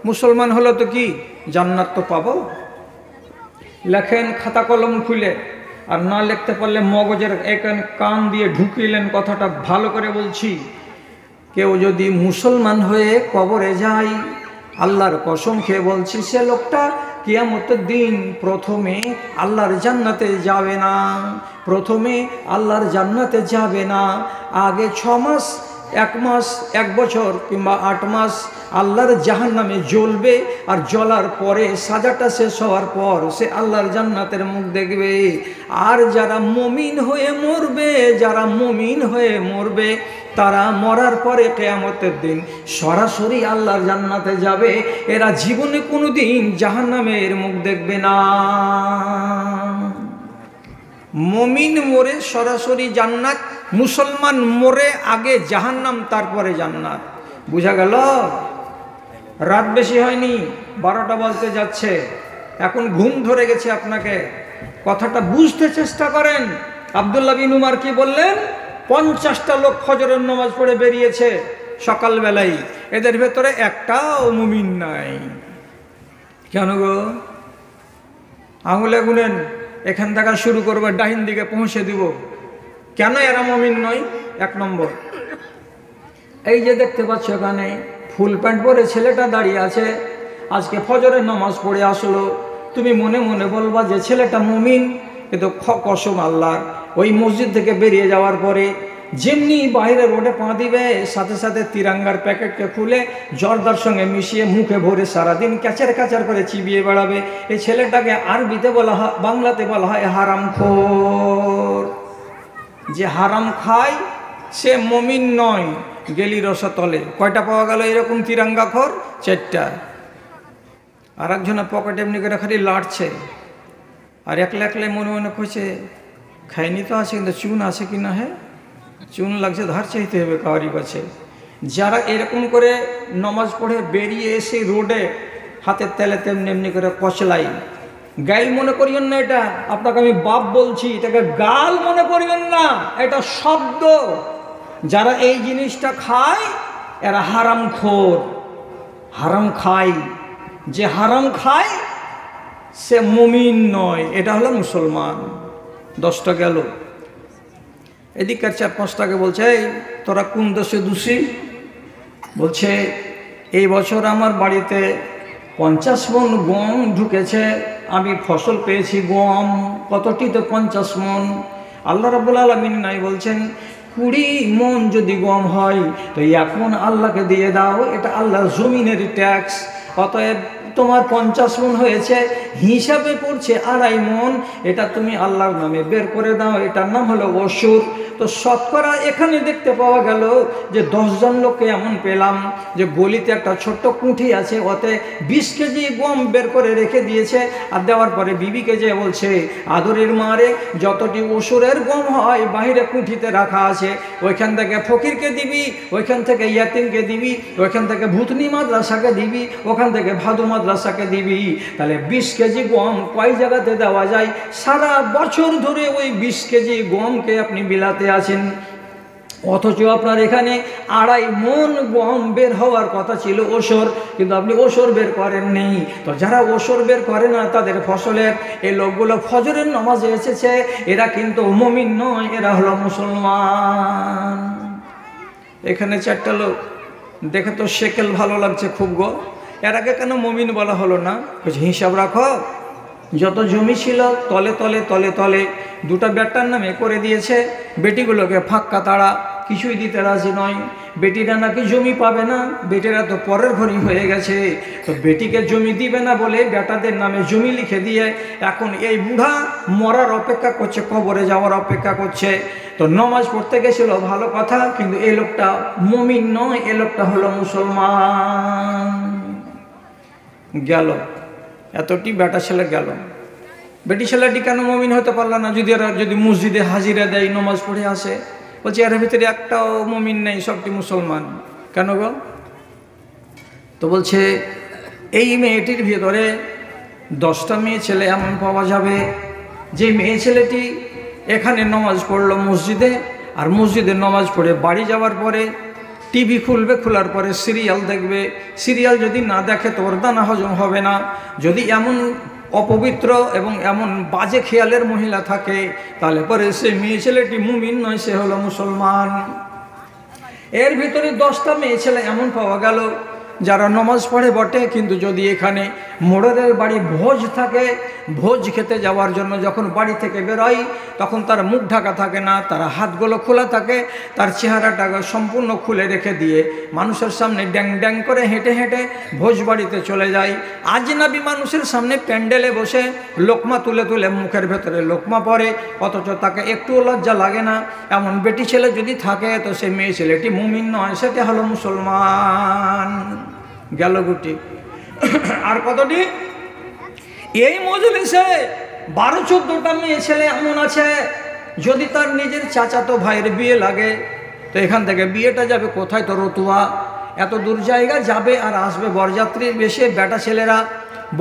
মুসলমান হলো তো কি জান্নাত তো পাবো। লেখেন খাতা কলম খুলে, আর না লিখতে পারলে মগজের এখানে কান দিয়ে ঢুকিলেন। কথাটা ভালো করে বলছি, কেউ যদি মুসলমান হয়ে কবরে যায়, আল্লাহর কসম খেয়ে বলছি সে লোকটা কিয়ামতের দিন প্রথমে আল্লাহর জান্নাতে যাবে না, প্রথমে আল্লাহর জান্নাতে যাবে না। আগে 6 মাস, 1 মাস, 1 বছর কিংবা 8 মাস আল্লাহর জাহান্নামে জ্বলবে, আর জ্বলার পরে সাজাটা শেষ হওয়ার পর সে আল্লাহর জান্নাতের মুখ দেখবে। আর যারা মুমিন হয়ে মরবে, যারা মুমিন হয়ে মরবে, তারা মরার পরে কিয়ামতের দিন সরাসরি আল্লাহর জান্নাতে যাবে। এরা জীবনে কোনোদিন জাহান্নামের মুখ দেখবে না। মুমিন মরে সরাসরি জান্নাত, মুসলমান মরে আগে জাহান্নাম তারপরে জান্নাত। বুঝা গেল? রাত বেশি হয়নি, 12টা বাজতে যাচ্ছে, এখন ঘুম ধরে গেছে আপনাকে। কথাটা বুঝতে চেষ্টা করেন। আব্দুল্লাহ বিন উমার কি বললেন? 50টা লোক ফজরের নামাজ পড়ে বেরিয়েছে সকালবেলায়, এদের ভেতরে একটাও মুমিন নাই। কেন গো? আঙুলে গুনেন, এখান থেকে শুরু করবো ডাহিন দিকে পৌঁছে দিব। কেন এরা মুমিন নয়? 1 নম্বর, এই যে দেখতে পাচ্ছ এখানে ফুল প্যান্ট পরে ছেলেটা দাঁড়িয়ে আছে, আজকে ফজরের নামাজ পড়ে আসলো। তুমি মনে মনে বলবা যে ছেলেটা মুমিন, কিন্তু কসম আল্লাহর, ওই মসজিদ থেকে বেরিয়ে যাওয়ার পরে যেমনি বাইরে রোডে পা দিবে, সাথে সাথে তিরাঙ্গার প্যাকেটকে খুলে জর্দার সঙ্গে মিশিয়ে মুখে ভরে সারাদিন ক্যাচার ক্যাচার করে চিবিয়ে বেড়াবে। এই ছেলেটাকে আরবিতে বলা হয়, বাংলাতে বলা হয় হারামখোর। যে হারাম খায় সে মুমিন নয়। গেলি রসতলে কয়টা পাওয়া গেল এরকম তিরাঙ্গাখোর? 4টা। আর একজনের পকেট এমনি করে খালি লাড়ছে, আর একলা মনে মনে করছে খাইনি তো আছে, কিন্তু চুন আছে কি না? হ্যাঁ চুন লাগছে, ধার চাইতে হবে কাউরি কাছে। যারা এরকম করে নামাজ পড়ে বেরিয়ে এসে রোডে হাতের তেলে তেমনি এমনি করে কচলাই, গাইল মনে করিবেন না, এটা আপনাকে আমি বাপ বলছি, এটাকে গাল মনে করিবেন না, এটা শব্দ। যারা এই জিনিসটা খায় এরা হারামখোর, হারাম খায়। যে হারাম খায় সে মুমিন নয়, এটা হলো মুসলমান। 10টা গেল। এদিককার 4-5টাকে বলছে এই তোরা কোন দোষে দোষী? বলছে এই বছর আমার বাড়িতে 50 মণ গম ঢুকেছে, আমি ফসল পেয়েছি গম। কতটি? তো 50 মণ। আল্লাহ রাব্বুল আলামিন নাই বলছেন 20 মণ যদি গম হয় তো 1 মণ আল্লাহকে দিয়ে দাও, এটা আল্লাহর জমিনের ট্যাক্স। অতএব তোমার 50 মণ হয়েছে, হিসাবে পড়ছে 2.5 মণ, এটা তুমি আল্লাহর নামে বের করে দাও, এটার নাম হলো ওসুর। তো শতকরা এখানে দেখতে পাওয়া গেল যে 10 জন লোককে এমন পেলাম যে গলিতে একটা ছোট্ট কুঠি আছে, ওতে 20 কেজি গম বের করে রেখে দিয়েছে। আর দেওয়ার পরে বিবিকে যে বলছে, আদরের মারে যতটি ওসুরের গম হয় বাইরে কুঠিতে রাখা আছে, ওইখান থেকে ফকিরকে দিবি, ওইখান থেকে ইয়াতিমকে দিবি, ওইখান থেকে ভূতনি মাদ্রাসাকে দিবি, ওখান থেকে ভাদু মাদ্রাসাকে দিবি। তাহলে 20 কেজি গম কয় জায়গাতে দেওয়া যায়? সারা বছর ধরে ওই 20 কেজি গমকে আপনি বিলাতে আছেন, অথচ আপনার এখানে 2.5 মণ গম বের হওয়ার কথা ছিল ওসর, কিন্তু আপনি ওসর বের করেন নেই। তো যারা ওসর বের করে না তাদের ফসলের, এই লোকগুলো ফজরের নামাজে এসেছে, এরা কিন্তু মুমিন নয়, এরা হলো মুসলমান। এখানে 4টা লোক দেখে তো শেকেল ভালো লাগছে খুব গো, এর আগে কেন মুমিন বলা হলো না? হিসাব রাখো, যত জমি ছিল তলে তলে তলে তলে 2টা বেটার নামে করে দিয়েছে, বেটিগুলোকে ফাঁক্কা তাড়া, কিছুই দিতে রাজি নয়। বেটিরা নাকি জমি পাবে না, বেটিরা তো পরের ঘরই হয়ে গেছে, তো বেটিকে জমি দিবে না বলে বেটাদের নামে জমি লিখে দিয়ে এখন এই বুড়া মরার অপেক্ষা করছে, কবরে যাওয়ার অপেক্ষা করছে। তো নমাজ পড়তে গেছিল ভালো কথা, কিন্তু এই লোকটা মুমিন নয়, এই লোকটা হলো মুসলমান। গেল এতটি বেটা ছেলে গেল, বেটি ছেলেটি কেন মুমিন হতে পারল না? যদি মসজিদে হাজিরা দেয়, নমাজ পড়ে আসে, বলছে এর ভিতরে একটাও মুমিন নেই, সবটি মুসলমান। কেন গো? তো বলছে এই মেয়েটির ভিতরে 10টা মেয়ে ছেলে এমন পাওয়া যাবে যে মেয়ে ছেলেটি এখানে নমাজ পড়লো মসজিদে, আর মসজিদে নমাজ পড়ে বাড়ি যাওয়ার পরে টিভি খুলবে, খোলার পরে সিরিয়াল দেখবে, সিরিয়াল যদি না দেখে তো ওর দানা হজম হবে না। যদি এমন অপবিত্র এবং এমন বাজে খেয়ালের মহিলা থাকে, তাহলে পরে সে মেয়ে ছেলেটি মুমিন নয়, সে হলো মুসলমান। এর ভিতরে 10টা মেয়ে ছেলে এমন পাওয়া গেল যারা নমাজ পড়ে বটে, কিন্তু যদি এখানে মোড়ের বাড়ি ভোজ থাকে, ভোজ খেতে যাওয়ার জন্য যখন বাড়ি থেকে বেরোয় তখন তার মুখ ঢাকা থাকে না, তার হাতগুলো খোলা থাকে, তার চেহারাটাকে সম্পূর্ণ খুলে রেখে দিয়ে মানুষের সামনে ড্যাং ড্যাং করে হেঁটে হেঁটে ভোজ বাড়িতে চলে যায়। আজনাবি মানুষের সামনে প্যান্ডেলে বসে লোকমা তুলে তুলে মুখের ভেতরে লোকমা পড়ে, অথচ তাকে একটুও লজ্জা লাগে না। এমন বেটি ছেলে যদি থাকে তো সে মেয়ে ছেলেটি মুমিন নয়, সেটা হলো মুসলমান। গেল গুটি। আর কতটি? এই মজলিসে 12-14টা মেয়ে ছেলে এমন আছে, যদি তার নিজের চাচাতো ভাইয়ের বিয়ে লাগে তো এখান থেকে বিয়েটা যাবে কোথায়? তো রতুয়া, এত দূর জায়গা যাবে আর আসবে বরযাত্রীর বেশে। বেটা ছেলেরা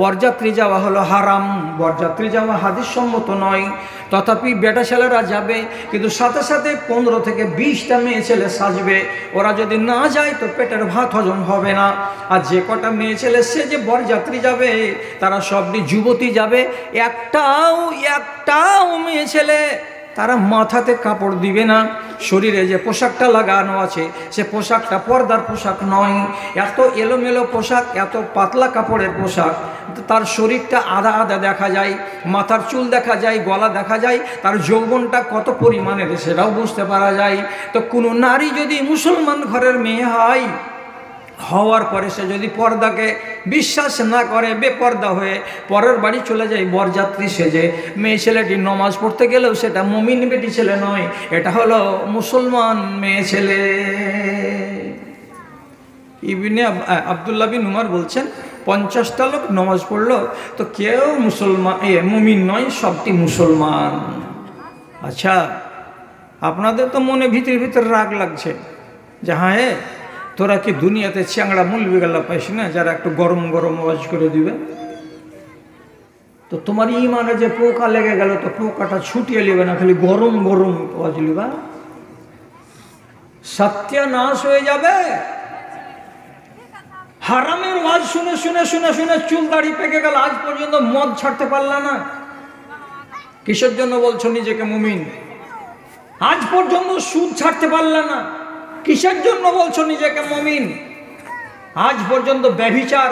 বরযাত্রী যাওয়া হলো হারাম, বরযাত্রী যাওয়া হাদিস সম্মত নয়, তথাপি বেটা ছেলেরা যাবে, কিন্তু সাথে সাথে 15 থেকে 20টা মেয়ে ছেলে সাজবে। ওরা যদি না যায় তো পেটের ভাত হজম হবে না। আর যে কটা মেয়ে ছেলে সে যে বরযাত্রী যাবে তারা সবটি যুবতী যাবে, একটাও মেয়ে ছেলে তারা মাথাতে কাপড় দিবে না। শরীরে যে পোশাকটা লাগানো আছে সে পোশাকটা পর্দার পোশাক নয়, এত এলোমেলো পোশাক, এত পাতলা কাপড়ের পোশাক, তার শরীরটা আধা আধা দেখা যায়, মাথার চুল দেখা যায়, গলা দেখা যায়, তার যৌবনটা কত পরিমাণের সেটাও বুঝতে পারা যায়। তো কোনো নারী যদি মুসলমান ঘরের মেয়ে হয়, হওয়ার পরে সে যদি পর্দাকে বিশ্বাস না করে, বেপর্দা হয়ে পরের বাড়ি চলে যায় বরযাত্রী সেজে, মেয়ে ছেলেটি নমাজ পড়তে গেলেও সেটা মুমিন বেটি ছেলে নয়, এটা হলো মুসলমান মেয়ে ছেলে। ইবনে আব্দুল্লাহ বিন উমর বলছেন 50টা লোক নমাজ পড়লো তো কেউ মুসলমান মুমিন নয়, সবটি মুসলমান। আচ্ছা, আপনাদের তো মনে ভিতর রাগ লাগছে যে হ্যাঁ তোরা কি দুনিয়াতে চ্যাংড়া মুলবি গেলা পাইস না, যারা একটু গরম গরম আওয়াজ করে দিবে? তো তোমার ইমানে যে পোকা লেগে গেল তো পোকাটা ছুটিয়ে নেবে না, খালি গরম গরম আওয়াজ লিবা, সত্যানাশ হয়ে যাবে। হারামের ওয়াজ শুনে শুনে শুনে শুনে চুল দাড়ি পেকে গেল, আজ পর্যন্ত মদ ছাড়তে পারলা না। কিসের জন্য বলছো নিজেকে মুমিন? আজ পর্যন্ত সুদ ছাড়তে পারলা না, কিসের জন্য বলছো নিজেকে মুমিন? আজ পর্যন্ত ব্যভিচার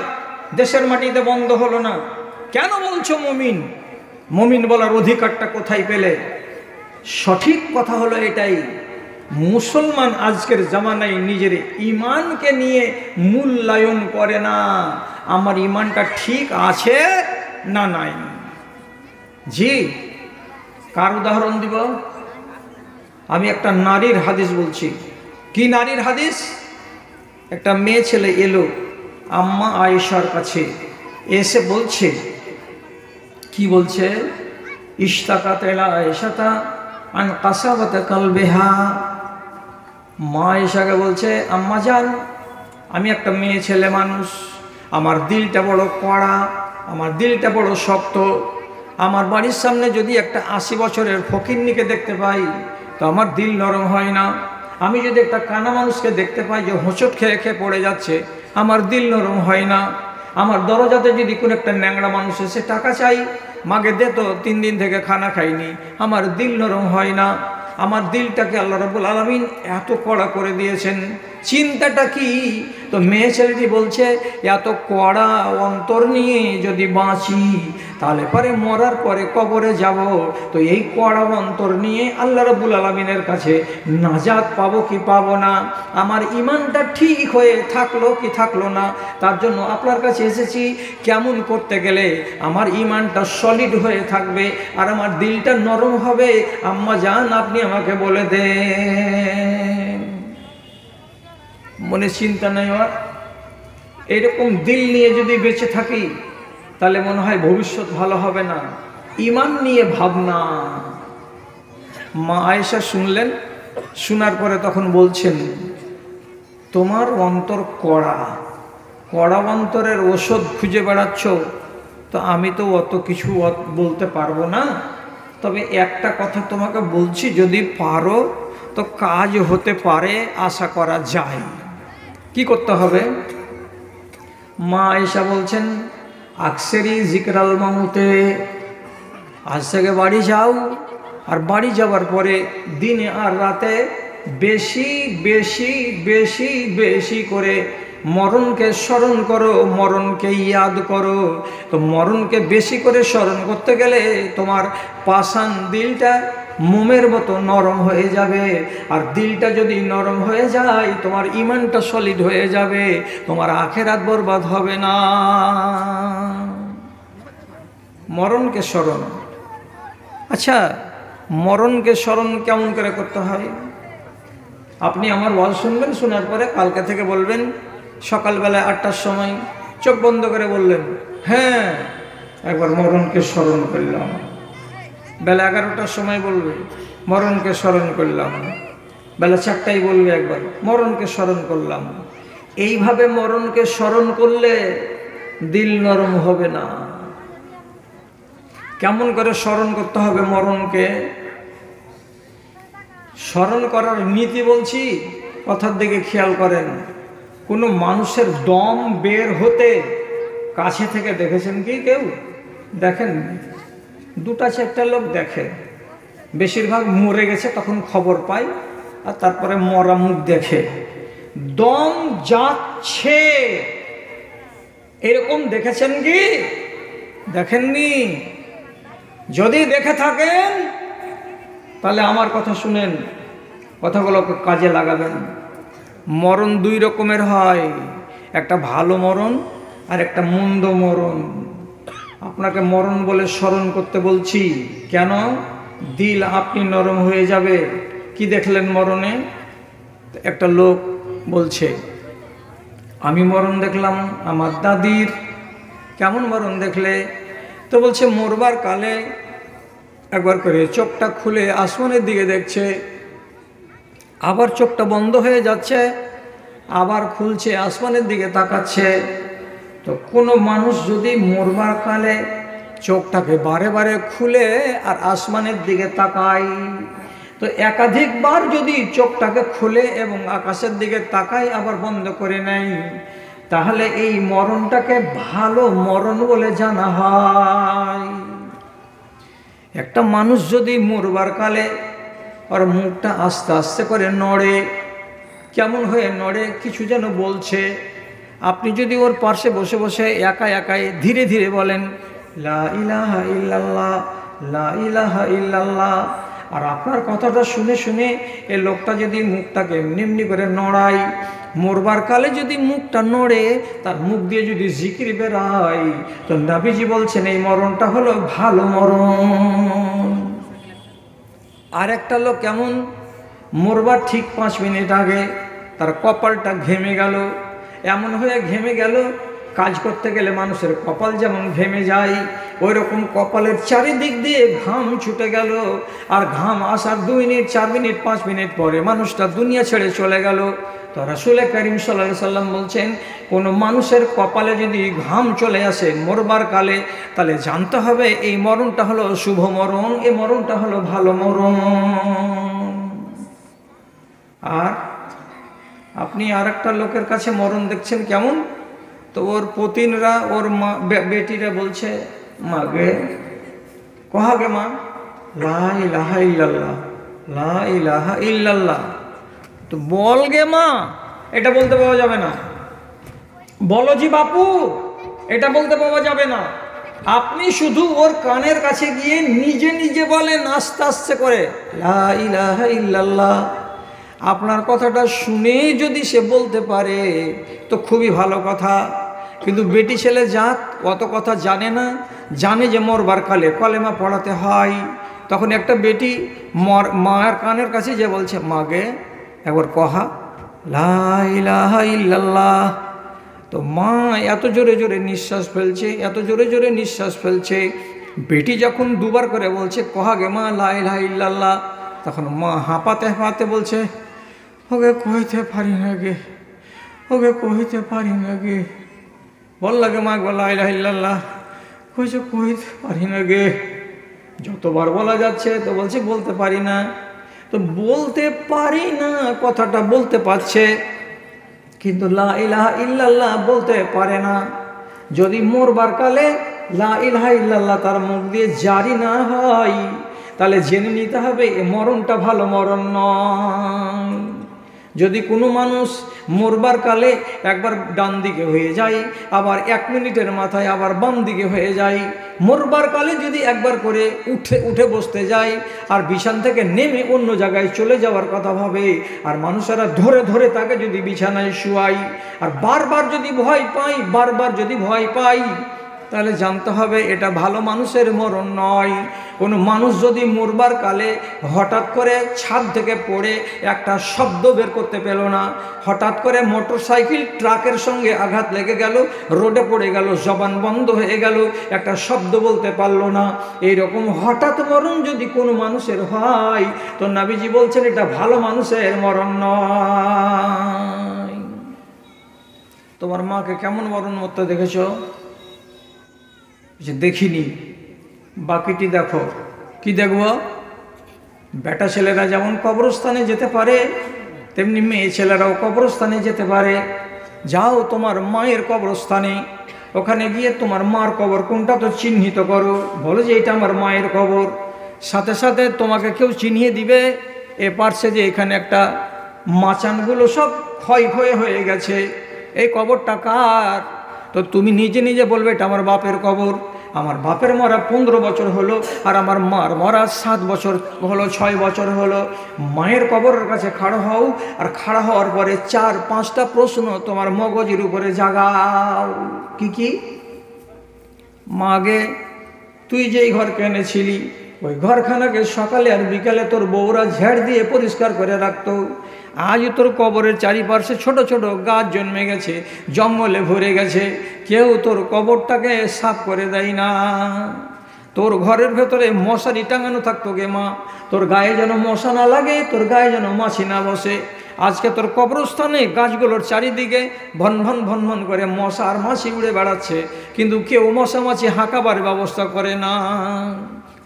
দেশের মাটিতে বন্ধ হলো না, কেন বলছো মুমিন? মুমিন বলার অধিকারটা কোথায় পেলে? সঠিক কথা হলো এটাই, মুসলমান আজকের জামানায় নিজের ইমানকে নিয়ে মূল্যায়ন করে না, আমার ইমানটা ঠিক আছে না নাই। জি, কার উদাহরণ দিব? আমি একটা নারীর হাদিস বলছি। কি নারীর হাদিস? একটা মেয়ে ছেলে এলো আম্মা আয়েশার কাছে, এসে বলছে, কি বলছে? ইশতাকাত ইলা আয়েশাতা আন কাসাওয়াত কালবিহা। মা আয়েশাকে বলছে, আম্মা জান, আমি একটা মেয়ে ছেলে মানুষ, আমার দিলটা বড় কড়া, আমার দিলটা বড় শক্ত। আমার বাড়ির সামনে যদি একটা 80 বছরের ফকিন্নিকে দেখতে পাই তো আমার দিল নরম হয় না। আমি যদি একটা কানা মানুষকে দেখতে পাই যে হোঁচট খেয়ে খেয়ে পড়ে যাচ্ছে, আমার দিল নরম হয় না। আমার দরজাতে যদি কোনো একটা ন্যাংরা মানুষ এসে টাকা চাই, মাগে দে তো, 3 দিন থেকে খানা খাইনি, আমার দিল নরম হয় না। আমার দিলটাকে আল্লাহ রাব্বুল আলামিন এত কড়া করে দিয়েছেন, চিন্তাটা কি? তো মেয়ে ছেলেটি বলছে, এত কড়া অন্তর নিয়ে যদি বাঁচি তাহলে পরে মরার পরে কবরে যাব, তো এই কড়া অন্তর নিয়ে আল্লাহ রাব্বুল আলামিনের কাছে নাজাত পাবো কি পাবো না? আমার ইমানটা ঠিক হয়ে থাকলো কি থাকলো না, তার জন্য আপনার কাছে এসেছি। কেমন করতে গেলে আমার ইমানটা সলিড হয়ে থাকবে আর আমার দিলটা নরম হবে? আম্মা জান, আপনি আমাকে বলে দেন। মনে চিন্তা নেই আর? এরকম দিল নিয়ে যদি বেঁচে থাকি তাহলে মনে হয় ভবিষ্যৎ ভালো হবে না। ইমান নিয়ে ভাবনা। মা আয়েশা শুনলেন, শোনার পরে তখন বলছেন, তোমার অন্তর কড়া, কড়া অন্তরের ওষুধ খুঁজে বেড়াচ্ছ, তো আমি তো অত কিছু বলতে পারবো না, তবে একটা কথা তোমাকে বলছি, যদি পারো তো কাজ হতে পারে, আশা করা যায়। কি করতে হবে? মা আয়েশা বলছেন, আকসেরি জিকরাল মাউতে, আজ থেকে বাড়ি যাও, আর বাড়ি যাওয়ার পরে দিনে আর রাতে বেশি বেশি বেশি বেশি করে মরণকে স্মরণ করো, মরণকে ইয়াদ করো। তো মরণকে বেশি করে স্মরণ করতে গেলে তোমার পাষাণ দিলটা মোমের মতো নরম হয়ে যাবে, আর দিলটা যদি নরম হয়ে যায় তোমার ইমানটা সলিড হয়ে যাবে, তোমার আখেরাত বরবাদ হবে না। মরণকে স্মরণ। আচ্ছা, মরণকে স্মরণ কেমন করে করতে হয়? আপনি আমার ওয়াজ শুনবেন, শোনার পরে কালকে থেকে বলবেন, সকালবেলা 8টার সময় চোখ বন্ধ করে বললেন, হ্যাঁ একবার মরণকে স্মরণ করলাম। বেলা 11টার সময় বলবে, মরণকে স্মরণ করলাম। বেলা 4টায় বলবে একবার, মরণকে স্মরণ করলাম। এইভাবে মরণকে স্মরণ করলে দিল নরম হবে না। কেমন করে স্মরণ করতে হবে মরণকে? স্মরণ করার নীতি বলছি, কথার দিকে খেয়াল করেন। কোনো মানুষের দম বের হতে কাছে থেকে দেখেছেন কি কেউ? দেখেন? 2-4টা লোক দেখে, বেশিরভাগ মরে গেছে তখন খবর পায়, আর তারপরে মরা মুখ দেখে। দম যাচ্ছে এরকম দেখেছেন কি? দেখেননি? যদি দেখে থাকেন তাহলে আমার কথা শুনেন, কথাগুলোকে কাজে লাগাবেন। মরণ 2 রকমের হয়, একটা ভালো মরণ আর একটা মন্দ মরণ। আপনাকে মরণ বলে স্মরণ করতে বলছি কেন? দিল আপনি নরম হয়ে যাবে। কি দেখলেন মরণে? একটা লোক বলছে, আমি মরণ দেখলাম আমার দাদির। কেমন মরণ দেখলে? তো বলছে, মরবার কালে একবার করে চোখটা খুলে আসমানের দিকে দেখছে, আবার চোখটা বন্ধ হয়ে যাচ্ছে, আবার খুলছে, আসমানের দিকে তাকাচ্ছে। তো কোনো মানুষ যদি মরবার কালে চোখটাকে বারে বারে খুলে আর আসমানের দিকে তাকায়, তো একাধিকবার যদি চোখটাকে খুলে এবং আকাশের দিকে তাকায় আবার বন্ধ করে নেয়, তাহলে এই মরণটাকে ভালো মরণ বলে জানা হয়। একটা মানুষ যদি মরবার কালে আর মুখটা আস্তে আস্তে করে নড়ে, কেমন হয়ে নড়ে? কিছু যেন বলছে। আপনি যদি ওর পাশে বসে বসে একা একাই ধীরে ধীরে বলেন, লা ইলাহা ইল্লাল্লাহ, লা ইলাহা ইল্লাল্লাহ, আর আপনার কথাটা শুনে শুনে এই লোকটা যদি মুখটাকে এমনি এমনি করে নড়ায়, মরবার কালে যদি মুখটা নড়ে, তার মুখ দিয়ে যদি জিকির বেরায়, তো নবীজি বলছেন এই মরণটা হলো ভালো মরণ। আর একটা লোক কেমন, মরবার ঠিক 5 মিনিট আগে তার কপালটা ঘেমে গেল, এমন হয়ে ঘেমে গেল, কাজ করতে গেলে মানুষের কপাল যেমন ঘেমে যায়, ওই রকম কপালের চারিদিক দিয়ে ঘাম ছুটে গেল। আর ঘাম আসার 2 মিনিট 4 মিনিট 5 মিনিট পরে মানুষটা দুনিয়া ছেড়ে চলে গেল। তো রাসূল করিম সাল্লাল্লাহু আলাইহি সাল্লাম বলছেন, কোনো মানুষের কপালে যদি ঘাম চলে আসে মরবার কালে, তাহলে জানতে হবে এই মরণটা হলো শুভ মরণ, এই মরণটা হলো ভালো মরণ। আর আপনি আর একটা লোকের কাছে মরণ দেখছেন কেমন, তো ওর পতিনরা, ওর মা বেটিরা বলছে, মা গে কহা গে মা, লা ইলাহা ইল্লাল্লাহ, লা ইলাহা ইল্লাল্লাহ। তো বল গে মা, এটা বলতে পাওয়া যাবে না। বলো জি বাপু, এটা বলতে পাওয়া যাবে না। আপনি শুধু ওর কানের কাছে গিয়ে নিজে নিজে বলেন আস্তে আস্তে করে, লা ইলাহা ইল্লাল্লাহ। আপনার কথাটা শুনেই যদি সে বলতে পারে তো খুবই ভালো কথা। কিন্তু বেটি ছেলে জাত অত কথা জানে না, জানে যে মরবার কালে কলেমা পড়াতে হয়। তখন একটা বেটি মায়ের কানের কাছে যে বলছে, মা গে একবার কহা লা ইলাহা ইল্লাল্লাহ। তো মা এত জোরে জোরে নিঃশ্বাস ফেলছে, এত জোরে জোরে নিঃশ্বাস ফেলছে। বেটি যখন 2 বার করে বলছে, কহা গে মা লা ইলাহা ইল্লাল্লাহ, তখন মা হাঁপাতে হাঁপাতে বলছে, ওকে কইতে পারি না গে, ওকে কইতে পারি না গে। বল লাগে মা লা ইলাহা ইল্লাল্লাহ, কইছে কইতে পারি না গে। যতবার বলা যাচ্ছে তো বলছে বলতে পারি না। তো বলতে পারি না কথাটা বলতে পারছে, কিন্তু লা ইলাহা ইল্লাল্লাহ বলতে পারে না। যদি মরবার কালে লা ইলাহা ইল্লাল্লাহ তার মুখ দিয়ে জারি না হয়, তাহলে জেনে নিতে হবে এ মরণটা ভালো মরণ নয়। যদি কোনো মানুষ মরবার কালে একবার ডান দিকে হয়ে যায়, আবার 1 মিনিটের মাথায় আবার বাম দিকে হয়ে যায়, মরবার কালে যদি একবার করে উঠে বসতে যায় আর বিছান থেকে নেমে অন্য জায়গায় চলে যাওয়ার কথা ভাবে, আর মানুষেরা ধরে ধরে তাকে যদি বিছানায় শুয়াই, আর বারবার যদি ভয় পাই, বারবার যদি ভয় পাই, তাহলে জানতে হবে এটা ভালো মানুষের মরণ নয়। কোনো মানুষ যদি মরবার কালে হঠাৎ করে ছাদ থেকে পড়ে একটা শব্দ বের করতে পেল না, হঠাৎ করে মোটরসাইকেল ট্রাকের সঙ্গে আঘাত লেগে গেল, রোডে পড়ে গেল, জবান বন্ধ হয়ে গেল, একটা শব্দ বলতে পারলো না, এইরকম হঠাৎ মরণ যদি কোনো মানুষের হয়, তো নবীজি বলছেন এটা ভালো মানুষের মরণ নয়। তোমার মাকে কেমন মরণ মরতে দেখেছো? যে দেখিনি, বাকিটি দেখো। কি দেখব? বেটা ছেলেরা যেমন কবরস্থানে যেতে পারে, তেমনি মেয়ে ছেলেরাও কবরস্থানে যেতে পারে। যাও তোমার মায়ের কবরস্থানে, ওখানে গিয়ে তোমার মার কবর কোনটা তো চিহ্নিত করো, বলো যে এটা আমার মায়ের কবর। সাথে সাথে তোমাকে কেউ চিনিয়ে দিবে এ পারছে যে এখানে একটা মাচানগুলো সব ক্ষয় হয়ে গেছে, এই কবরটা কার? তো তুমি নিজে নিজে বলবে এটা আমার বাপের কবর। আমার বাপের মরা 15 বছর হলো, আর আমার মার মরা 7 বছর হলো, 6 বছর হলো। মায়ের কবরের কাছে খাড়া হও, আর খাড়া হওয়ার পরে 4-5টা প্রশ্ন তোমার মগজের উপরে জাগাও। কি? মাগে তুই যেই ঘর কিনেছিলি, ওই ঘরখানাকে সকালে আর বিকালে তোর বউরা ঝাড় দিয়ে পরিষ্কার করে রাখতো। আজ তোর কবরের চারিপাশে ছোট ছোট গাছ জন্মে গেছে, জঙ্গলে ভরে গেছে, কেউ তোর কবরটাকে সাফ করে দেয় না। তোর ঘরের ভেতরে মশারি টাঙানো থাকতো গে মা, তোর গায়ে যেন মশা না লাগে, তোর গায়ে যেন মাছি না বসে। আজকে তোর কবরস্থানে গাছগুলোর চারিদিকে ভন ভন করে মশা আর মাছি উড়ে বেড়াচ্ছে, কিন্তু কেউ মশা মাছি হাঁকাবার ব্যবস্থা করে না।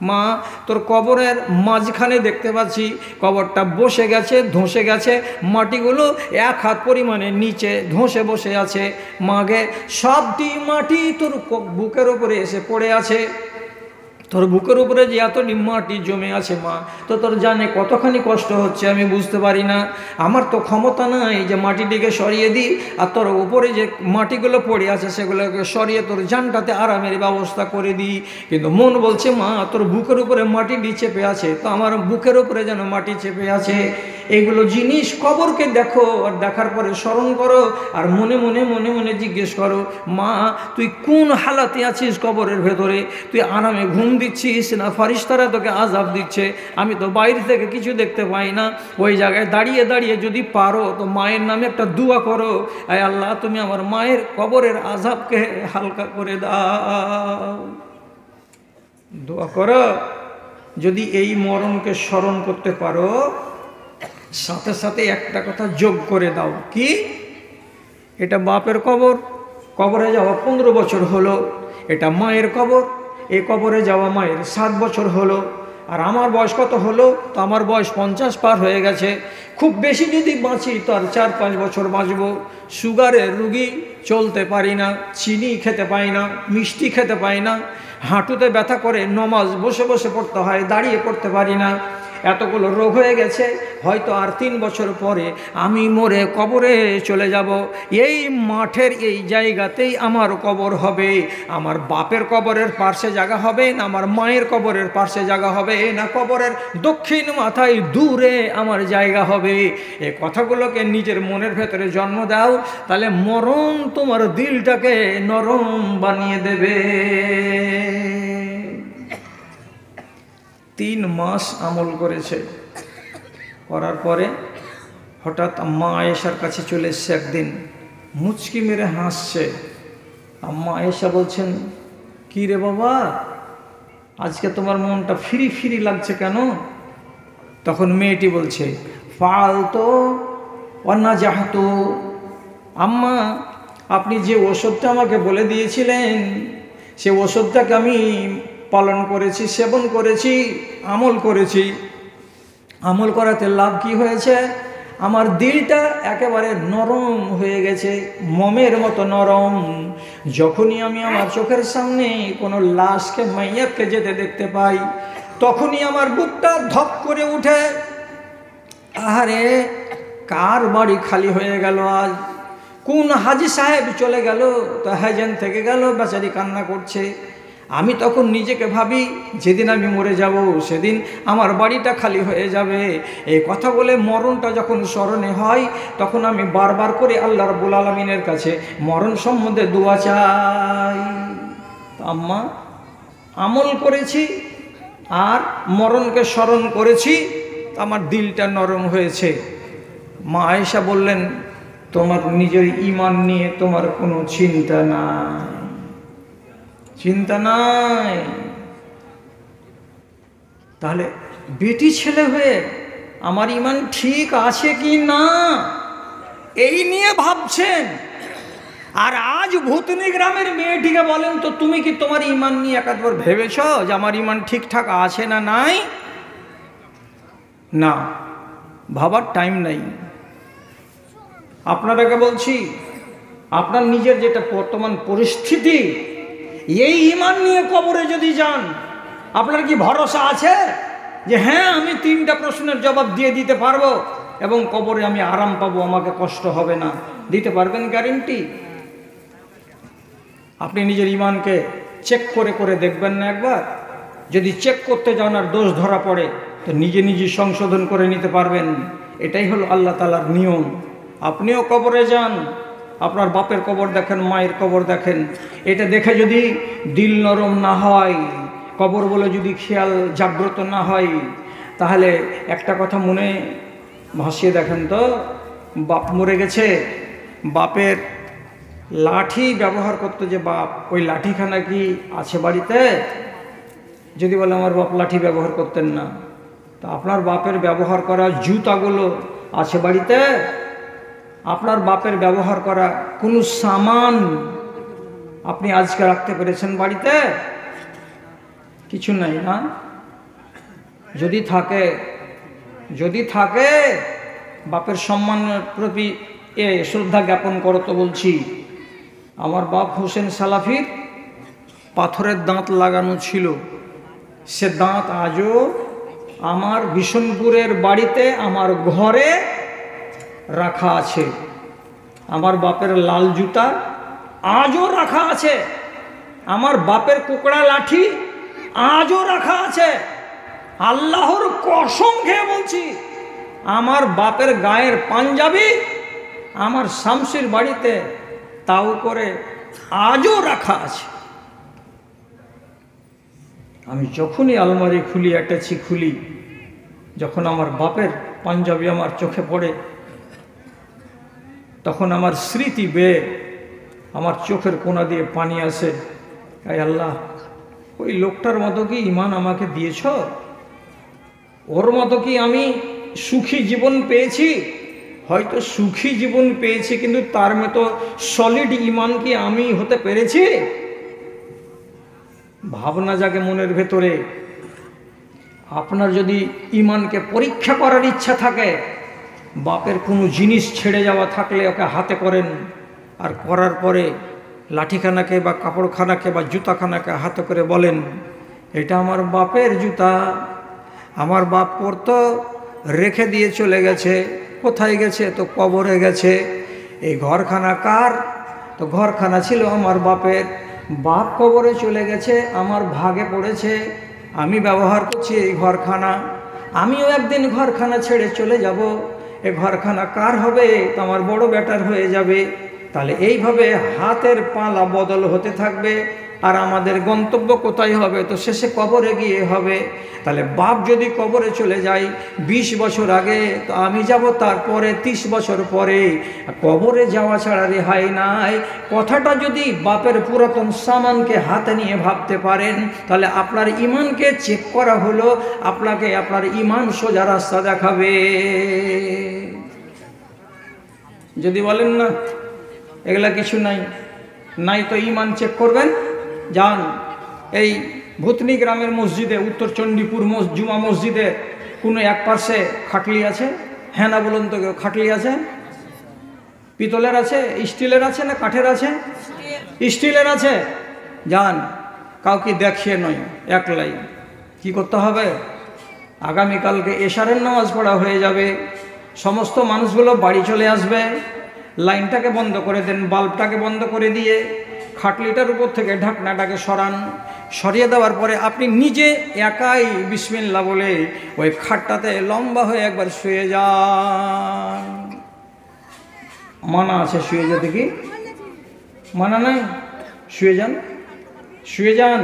মা তোর কবরের মাঝখানে দেখতে পাচ্ছি কবরটা বসে গেছে, ধসে গেছে, মাটিগুলো 1 হাত পরিমাণে নিচে ধসে বসে আছে। মাগে সবটি মাটি তোর বুকের ওপরে এসে পড়ে আছে। তোর বুকের উপরে যে এত মাটি জমে আছে মা, তো তোর জানে কতখানি কষ্ট হচ্ছে আমি বুঝতে পারি না। আমার তো ক্ষমতা নাই যে মাটিটিকে সরিয়ে দিই, আর তোর উপরে যে মাটিগুলো পড়ে আছে সেগুলোকে সরিয়ে তোর জানটাতে আরামের ব্যবস্থা করে দিই। কিন্তু মন বলছে মা তোর বুকের উপরে মাটি চেপে আছে, তো আমার বুকের উপরে যেন মাটি চেপে আছে। এগুলো জিনিস কবরকে দেখো, আর দেখার পরে স্মরণ করো, আর মনে মনে মনে মনে জিজ্ঞেস করো, মা তুই কোন হালাতে আছিস কবরের ভেতরে? তুই আরামে ঘুম দিচ্ছিস না ফারিস্তারা তোকে আযাব দিচ্ছে? আমি তো বাইরে থেকে কিছু দেখতে পাই না। ওই জায়গায় দাঁড়িয়ে দাঁড়িয়ে যদি পারো তো মায়ের নামে একটা দোয়া করো, আয় আল্লাহ তুমি আমার মায়ের কবরের আযাবকে হালকা করে দাও। দোয়া করো। যদি এই মরণকে স্মরণ করতে পারো, সাথে সাথে একটা কথা যোগ করে দাও। কি? এটা বাপের কবর, কবরে যাওয়া 15 বছর হলো। এটা মায়ের কবর, এই কবরে যাওয়া মায়ের 7 বছর হলো। আর আমার বয়স কত হলো? তো আমার বয়স 50 পার হয়ে গেছে। খুব বেশি যদি বাঁচি তো আর 4-5 বছর বাঁচব। সুগারের রুগী, চলতে পারি না, চিনি খেতে পাই না, মিষ্টি খেতে পাই না, হাঁটুতে ব্যথা করে, নমাজ বসে বসে পড়তে হয়, দাঁড়িয়ে পড়তে পারি না। এতগুলো রোগ হয়ে গেছে, হয়তো আর 3 বছর পরে আমি মরে কবরে চলে যাব। এই মাঠের এই জায়গাতেই আমার কবর হবে। আমার বাপের কবরের পার্শ্বে জায়গা হবে না, আমার মায়ের কবরের পার্শ্বে জায়গা হবে না, কবরের দক্ষিণ মাথায় দূরে আমার জায়গা হবে। এই কথাগুলোকে নিজের মনের ভেতরে জন্ম দাও, তাহলে মরণ তোমার দিলটাকে নরম বানিয়ে দেবে। 3 মাস আমল করেছে, করার পরে হঠাৎ আম্মা আয়েশার কাছে চলে এসছে। একদিন মুচকি মেরে হাসছে। আম্মা আয়েশা বলছেন, কী রে বাবা, আজকে তোমার মনটা ফিরি ফিরি লাগছে কেন? তখন মেয়েটি বলছে, ফালতো অন্না যাহতো, আম্মা আপনি যে ওষুধটা আমাকে বলে দিয়েছিলেন সে ওষুধটাকে আমি পালন করেছি, সেবন করেছি, আমল করেছি। আমল করাতে লাভ কি হয়েছে? আমার দিলটা একেবারে নরম হয়ে গেছে, মোমের মতো নরম। যখনই আমি আমার চোখের সামনে কোনো লাশকে, মাইয়াতকে যেতে দেখতে পাই, তখনই আমার বুকটা ধক করে উঠে। আহারে কার বাড়ি খালি হয়ে গেল আজ, কোন হাজি সাহেব চলে গেল, তো হাজান থেকে গেল, বেচারি কান্না করছে। আমি তখন নিজেকে ভাবি যেদিন আমি মরে যাব সেদিন আমার বাড়িটা খালি হয়ে যাবে। এই কথা বলে মরণটা যখন স্মরণে হয়, তখন আমি বারবার করে আল্লাহ রাব্বুল আলামিনের কাছে মরণ সম্বন্ধে দোয়া চাই। আম্মা আমল করেছি আর মরণকে স্মরণ করেছি, আমার দিলটা নরম হয়েছে। মা আয়েশা বললেন, তোমার নিজের ঈমান নিয়ে তোমার কোনো চিন্তা নাই, চিন্তা নাই। তাহলে বেটি ছেলে হয়ে আমার ঈমান ঠিক আছে কি না এই নিয়ে ভাবছেন। আর আজ ভূতনি গ্রামের মেয়েটিকে বলেন তো, তুমি কি তোমার ঈমান নিয়ে একবার ভেবেছ যে আমার ঈমান ঠিকঠাক আছে না নাই? না, ভাবার টাইম নাই। আপনারাকে বলছি, আপনার নিজের যেটা বর্তমান পরিস্থিতি, এই ঈমান নিয়ে কবরে যদি যান, আপনার কি ভরসা আছে যে হ্যাঁ আমি 3টা প্রশ্নের জবাব দিয়ে দিতে পারবো এবং কবরে আমি আরাম পাবো, আমাকে কষ্ট হবে না? দিতে পারবেন গ্যারেন্টি? আপনি নিজের ঈমানকে চেক করে করে দেখবেন না একবার? যদি চেক করতে যান আর দোষ ধরা পড়ে, তো নিজে নিজে সংশোধন করে নিতে পারবেন। এটাই হলো আল্লাহ তাআলার নিয়ম। আপনিও কবরে যান, আপনার বাপের কবর দেখেন, মায়ের কবর দেখেন, এটা দেখে যদি দিল নরম না হয়, কবর বলে যদি খেয়াল জাগ্রত না হয়, তাহলে একটা কথা মনে ভাসিয়ে দেখেন তো, বাপ মরে গেছে, বাপের লাঠি ব্যবহার করতো যে বাপ, ওই লাঠিখানা কি আছে বাড়িতে? যদি বলে আমার বাপ লাঠি ব্যবহার করতেন না, তা আপনার বাপের ব্যবহার করা জুতাগুলো আছে বাড়িতে? আপনার বাপের ব্যবহার করা কোনো সামান আপনি আজকে রাখতে পেরেছেন বাড়িতে? কিছু নাই না? যদি থাকে বাপের সম্মানের প্রতি শ্রদ্ধা জ্ঞাপন করো। তো বলছি, আমার বাপ হোসেন সালাফির পাথরের দাঁত লাগানো ছিল, সে দাঁত আজও আমার বিশনপুরের বাড়িতে আমার ঘরে রাখা আছে। আমার বাপের লাল জুতা আজও রাখা আছে। আমার বাপের কুকড়া লাঠি আজও রাখা আছে। আল্লাহর কসম খেয়ে বলছি, আমার বাপের গায়ের পাঞ্জাবি আমার শামসির বাড়িতে তাও করে আজও রাখা আছে। আমি যখনই আলমারি খুলি, অ্যাটাচি খুলি, যখন আমার বাপের পাঞ্জাবি আমার চোখে পড়ে, তখন আমার স্মৃতি বেয়ে আমার চোখের কোণা দিয়ে পানি আসে। আয় আল্লাহ, ওই লোকটার মতো কি ঈমান আমাকে দিয়েছ? ওর মতো কি আমি সুখী জীবন পেয়েছি? হয়তো সুখী জীবন পেয়েছি, কিন্তু তার মতো সলিড ঈমান কি আমি হতে পেরেছি? ভাবনা জাগে মনের ভেতরে। আপনার যদি ঈমানকে পরীক্ষা করার ইচ্ছা থাকে, বাপের কোনো জিনিস ছেড়ে যাওয়া থাকলে ওকে হাতে করেন, আর করার পরে লাঠিখানাকে বা কাপড়খানাকে বা জুতাখানাকে হাতে করে বলেন, এটা আমার বাপের জুতা, আমার বাপ পরতো, রেখে দিয়ে চলে গেছে। কোথায় গেছে? তো কবরে গেছে। এই ঘরখানা কার? তো ঘরখানা ছিল আমার বাপের। বাপ কবরে চলে গেছে, আমার ভাগে পড়েছে, আমি ব্যবহার করছি এই ঘরখানা। আমিও একদিন ঘরখানা ছেড়ে চলে যাব। এ ঘরখানা কার হবে? তো আমার বড় বেটার হয়ে যাবে। তাহলে এইভাবে হাতের পালা বদল হতে থাকবে। আর আমাদের গন্তব্য কোথায় হবে? তো শেষে কবরে গিয়ে হবে। তাহলে বাপ যদি কবরে চলে যায় 20 বছর আগে, তো আমি যাব তারপরে 30 বছর পরে। কবরে যাওয়া ছাড়া রেহাই নাই। কথাটা যদি বাপের পুরাতন সামানকে হাতে নিয়ে ভাবতে পারেন, তাহলে আপনার ঈমানকে চেক করা হলো, আপনাকে আপনার ঈমান সোজা রাস্তা দেখাবে। যদি বলেন না এগুলা কিছু নাই, নাই তো ঈমান চেক করবেন, যান এই ভূতনি গ্রামের মসজিদে, উত্তর চণ্ডীপুর জুমা মসজিদে কোনো এক পাশে খাটলি আছে? হ্যাঁ না বলুন তো, খাটলি আছে? পিতলের আছে, স্টিলের আছে না কাঠের আছে? স্টিলের আছে। যান, কাউকে দেখিয়ে নয়, একলাই কি করতে হবে? আগামীকালকে এশারের নামাজ পড়া হয়ে যাবে, সমস্ত মানুষগুলো বাড়ি চলে আসবে। লাইনটাকে বন্ধ করে দেন, বাল্বটাকে বন্ধ করে দিয়ে খাটলিটার উপর থেকে ঢাকনাটাকে সরান। সরিয়ে দেওয়ার পরে আপনি নিজে একাই বিসমিল্লাহ বলে ওই খাটটাতে লম্বা হয়ে একবার শুয়ে যান। মানা আছে শুয়ে যেতে? কি মানা নাই? শুয়ে যান, শুয়ে যান।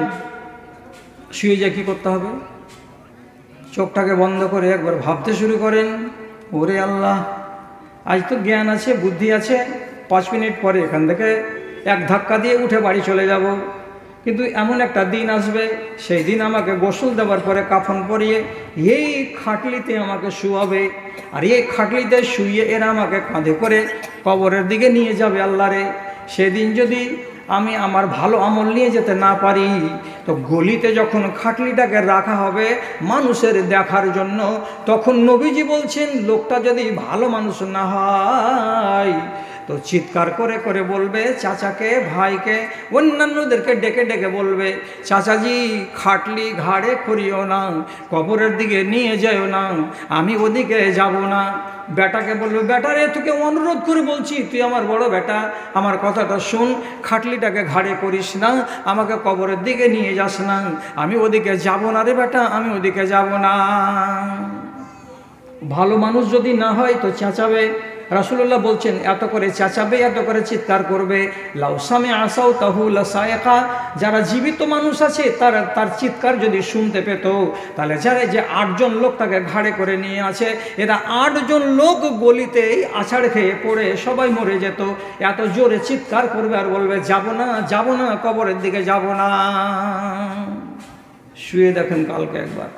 শুয়ে যা কি করতে হবে? চোখটাকে বন্ধ করে একবার ভাবতে শুরু করেন, ওরে আল্লাহ, আজ তো জ্ঞান আছে, বুদ্ধি আছে, 5 মিনিট পরে এখান থেকে এক ধাক্কা দিয়ে উঠে বাড়ি চলে যাব। কিন্তু এমন একটা দিন আসবে, সেই দিন আমাকে গোসল দেওয়ার পরে কাফন পরিয়ে এই খাটলিতে আমাকে শুয়াবে। আর এই খাটলিতে শুয়ে এরা আমাকে কাঁধে করে কবরের দিকে নিয়ে যাবে। আল্লাহ রে, সেদিন যদি আমি আমার ভালো আমল নিয়ে যেতে না পারি, তো গলিতে যখন খাটলিটাকে রাখা হবে মানুষের দেখার জন্য, তখন নবীজি বলছেন লোকটা যদি ভালো মানুষ না হয়, তো চিৎকার করে করে বলবে চাচাকে, ভাইকে, অন্যান্যদেরকে ডেকে ডেকে বলবে, চাচাজি খাটলি ঘাড়ে করিও না, কবরের দিকে নিয়ে যাও না, আমি ওদিকে যাব না। বেটাকে বলবে, বেটারে তোকে অনুরোধ করে বলছি, তুই আমার বড় বেটা, আমার কথাটা শোন, খাটলিটাকে ঘাড়ে করিস না, আমাকে কবরের দিকে নিয়ে যাস না, আমি ওদিকে যাব না রে বেটা, আমি ওদিকে যাব না। ভালো মানুষ যদি না হয় তো চেঁচাবে। রাসূলুল্লাহ বলছেন এত করে চেঁচাবে, এত করে চিৎকার করবে। লাউসামে আসাও তাহু লাসায়কা, যারা জীবিত মানুষ আছে তার চিৎকার যদি শুনতে পেত, তাহলে যারা যে 8 জন লোক তাকে ঘাড়ে করে নিয়ে আছে, এরা 8 জন লোক গলিতেই আছাড় খেয়ে পড়ে সবাই মরে যেত। এত জোরে চিৎকার করবে আর বলবে যাব না, যাব না, কবরের দিকে যাব না। শুয়ে দেখেন কালকে একবার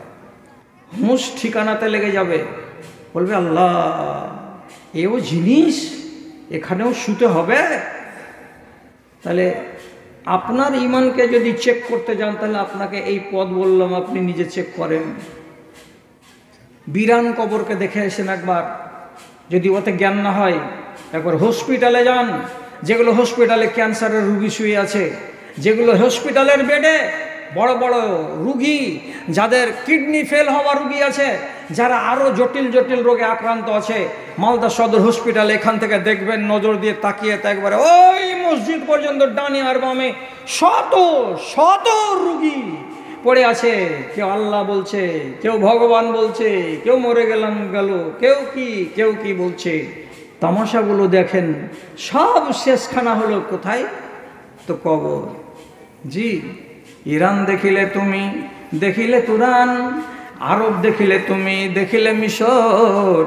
হুঁশ ঠিকানাতে লেগে যাবে, বলবে আল্লাহ, এও জিনিস, এখানেও শুতে হবে। তাহলে আপনার ঈমানকে যদি চেক করতে যান, তাহলে আপনাকে এই পদ বললাম, আপনি নিজে চেক করেন। বিরান কবরকে দেখে এসেন একবার, যদি ওতে জ্ঞান না হয় একবার হসপিটালে যান, যেগুলো হসপিটালে ক্যান্সারের রুগী শুয়ে আছে, যেগুলো হসপিটালের বেডে বড় বড় রুগী, যাদের কিডনি ফেল হওয়া রুগী আছে, যারা আরও জটিল জটিল রোগে আক্রান্ত আছে, মালদা সদর হসপিটাল এখান থেকে দেখবেন নজর দিয়ে তাকিয়ে তা একবারে ওই মসজিদ পর্যন্ত ডানে আর বামে শত শত রুগী পড়ে আছে। কেউ আল্লাহ বলছে, কেউ ভগবান বলছে, কেউ মরে গেলাম গেল, কেউ কি বলছে। তামাশাগুলো দেখেন, সব শেষখানা হলো কোথায়? তো কবর। জি, ইরান দেখিলে তুমি দেখিলে তুরান, আরব দেখিলে তুমি দেখিলে মিশর,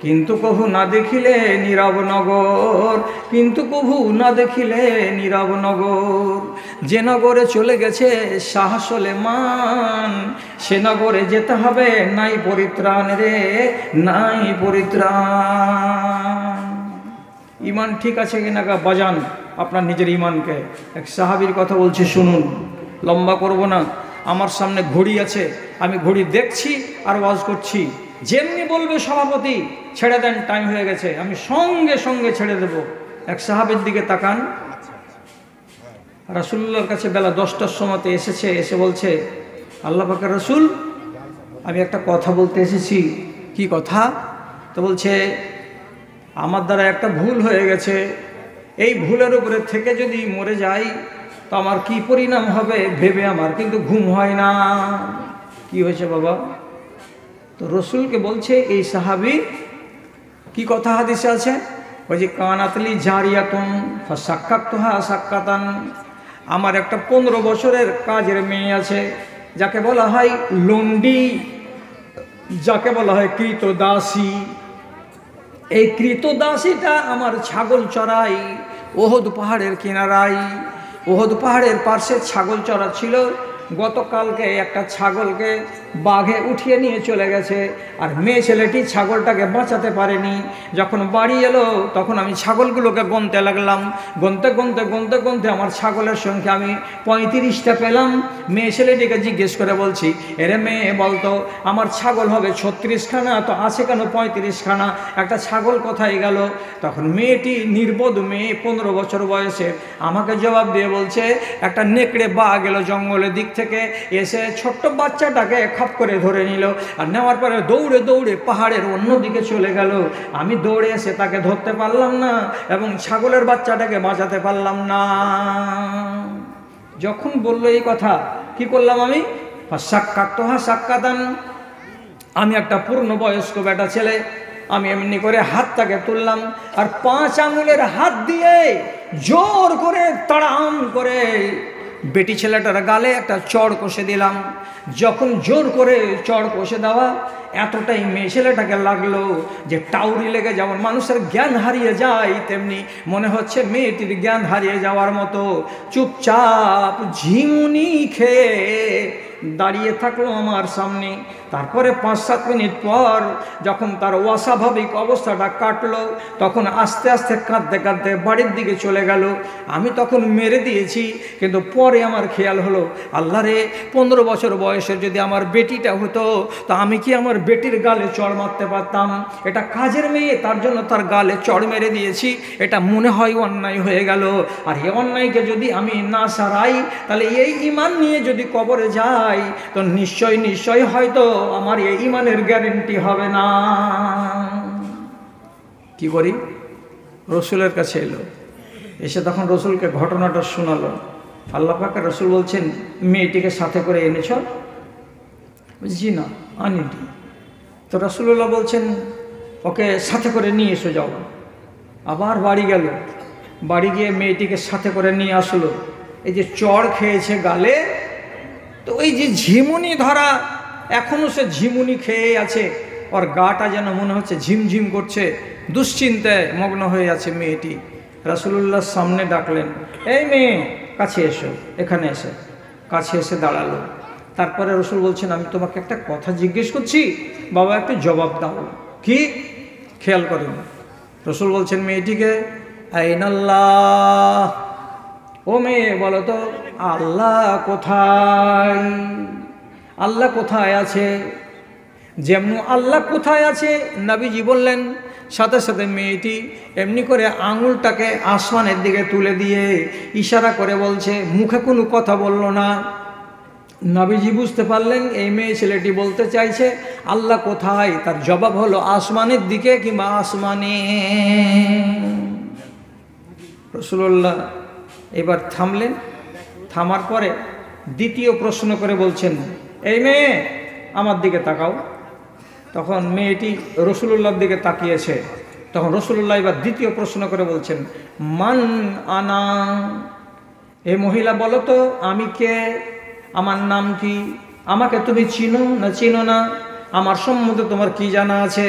কিন্তু কভু না দেখিলে নীরব নগর, কিন্তু কভু না দেখিলে নীরব নগর। যে নগরে চলে গেছে শাহ সুলেমান, সে নগরে যেতে হবে, নাই পরিত্রাণ রে, নাই পরিত্রাণ। ইমান ঠিক আছে কিনা বাজান আপনার নিজের ইমানকে। এক সাহাবীর কথা বলছি শুনুন, লম্বা করব না। আমার সামনে ঘড়ি আছে, আমি ঘড়ি দেখছি আর ওয়াজ করছি। যেমনি বলবে সভাপতি ছেড়ে দেন, টাইম হয়ে গেছে, আমি সঙ্গে সঙ্গে ছেড়ে দেব। এক সাহাবীর দিকে তাকান, রাসূলুল্লাহর কাছে বেলা 10টার সময়তে এসেছে, এসে বলছে, আল্লাহ পাকের রাসূল, আমি একটা কথা বলতে এসেছি। কি কথা? তো বলছে, আমার দ্বারা একটা ভুল হয়ে গেছে, এই ভুলের উপরে থেকে যদি মরে যাই তো আমার কি পরিণাম হবে ভেবে আমার কিন্তু ঘুম হয় না। কি হয়েছে বাবা? তো রসুলকে বলছে এই সাহাবী, কি কথা হাদিসে আছে? ওই যে কানাতলি জারিয়াতুন ফাসাক্কাতুহা সাক্কাতান, আমার একটা 15 বছরের কাজের মেয়ে আছে, যাকে বলা হয় লন্ডি, যাকে বলা হয় কৃতদাসী। এই কৃতদাসীটা আমার ছাগল চড়াই ওহদ পাহাড়ের কিনারায়। ওহদ পাহাড়ের পার্শ্বে ছাগল চড়াচ্ছিল। গতকালকে একটা ছাগলকে বাঘে উঠিয়ে নিয়ে চলে গেছে, আর মেয়ে ছেলেটি ছাগলটাকে বাঁচাতে পারেনি। যখন বাড়ি এলো তখন আমি ছাগলগুলোকে গুনতে লাগলাম। গুনতে গুনতে গুনতে গুনতে আমার ছাগলের সংখ্যা আমি 35টা পেলাম। মেয়ে ছেলেটিকে জিজ্ঞেস করে বলছি, এরে মেয়ে বলতো, আমার ছাগল হবে 36খানা, তো আছে কেন 35খানা? একটা ছাগল কোথায় গেল? তখন মেয়েটি, নির্বোধ মেয়ে, 15 বছর বয়সে, আমাকে জবাব দিয়ে বলছে, একটা নেকড়ে বাঘ গেল জঙ্গলের দিক থেকে, এসে ছোট্ট বাচ্চাটাকে খাপ করে ধরে নিল, আর নেওয়ার পরে দৌড়ে দৌড়ে পাহাড়ের অন্য দিকে চলে গেল। আমি দৌড়ে এসে তাকে ধরতে পারলাম না এবং ছাগলের বাচ্চাটাকে বাঁচাতে পারলাম না। যখন বললো এই কথা, কি করলাম আমি? সাক্কাতুহা সাক্কাতান, আমি একটা পূর্ণবয়স্ক বেটা ছেলে, আমি এমনি করে হাতটাকে তুললাম আর 5 আঙুলের হাত দিয়ে জোর করে তাড়াম করে বেটি ছেলেটার গালে একটা চড় কষে দিলাম। যখন জোর করে চড় কষে দেওয়া, এতটাই মেয়ে ছেলেটাকে লাগলো যে টাউরি লেগে যেমন মানুষের জ্ঞান হারিয়ে যায়, তেমনি মনে হচ্ছে মেয়েটির জ্ঞান হারিয়ে যাওয়ার মতো চুপচাপ ঝিমুনি খেয়ে দাঁড়িয়ে থাকলো আমার সামনে। তারপরে 5-7 মিনিট পর যখন তার অস্বাভাবিক অবস্থাটা কাটলো, তখন আস্তে আস্তে কাঁদতে কাঁদতে বাড়ির দিকে চলে গেল। আমি তখন মেরে দিয়েছি, কিন্তু পরে আমার খেয়াল হলো, আল্লাহ রে, 15 বছর বয়সের যদি আমার বেটিটা হতো, তা আমি কি আমার বেটির গালে চড় মারতে পারতাম? এটা কাজের মেয়ে, তার জন্য তার গালে চড় মেরে দিয়েছি, এটা মনে হয় অন্যায় হয়ে গেল। আর এই অন্যায়কে যদি আমি না সারাই, তাহলে এই ইমান নিয়ে যদি কবরে যাই, তো নিশ্চয় হয়তো আমার এই ইমানের গ্যারেন্টি হবে না। কি করি? রসুলের কাছে এলো, এসে তখন রসুলকে ঘটনাটা শোনালো। আল্লাহ পাক রসুল বলছেন, মেয়েটিকে সাথে করে এনেছ? জি না, আনিনি। তো রাসূলুল্লাহ বলছেন, ওকে সাথে করে নিয়ে এসো, যাও। আবার বাড়ি গেল, বাড়ি গিয়ে মেয়েটিকে সাথে করে নিয়ে আসলো। এই যে চড় খেয়েছে গালে, তো ওই যে ঝিমুনি ধরা, এখনও সে ঝিমুনি খেয়ে আছে, ওর গাটা যেন মনে হচ্ছে ঝিমঝিম করছে, দুশ্চিন্তায় মগ্ন হয়ে আছে মেয়েটি। রাসূলুল্লাহর সামনে ডাকলেন, এই মেয়ে, কাছে এসো। এখানে এসে কাছে এসে দাঁড়ালো। তারপরে রসুল বলছেন, আমি তোমাকে একটা কথা জিজ্ঞেস করছি, বাবা একটু জবাব দাও। কি? খেয়াল করেন, রসুল বলছেন মেয়েটিকে, আইনাল্লাহ, ও মেয়ে বলো তো, আল্লাহ কোথায়? আল্লাহ কোথায় আছে? যেমন আল্লাহ কোথায় আছে নবীজি বললেন, সাথে সাথে মেয়েটি এমনি করে আঙুলটাকে আসমানের দিকে তুলে দিয়ে ইশারা করে বলছে, মুখে কোনো কথা বলল না। নবীজি বুঝতে পারলেন এই মেয়ে ছেলেটি বলতে চাইছে আল্লাহ কোথায়। তার জবাব হলো আসমানের দিকে কিংবা আসমানে। রাসূলুল্লাহ এবার থামলেন, থামার পরে দ্বিতীয় প্রশ্ন করে বলছেন, এই মেয়ে আমার দিকে তাকাও। তখন মেয়েটি রাসূলুল্লাহর দিকে তাকিয়েছে। তখন রাসূলুল্লাহ এবার দ্বিতীয় প্রশ্ন করে বলছেন, মান আনা, এ মহিলা বলো তো আমি কে, আমার নাম কি, আমাকে তুমি চিনো না চিনো না, আমার সম্বন্ধে তোমার কি জানা আছে।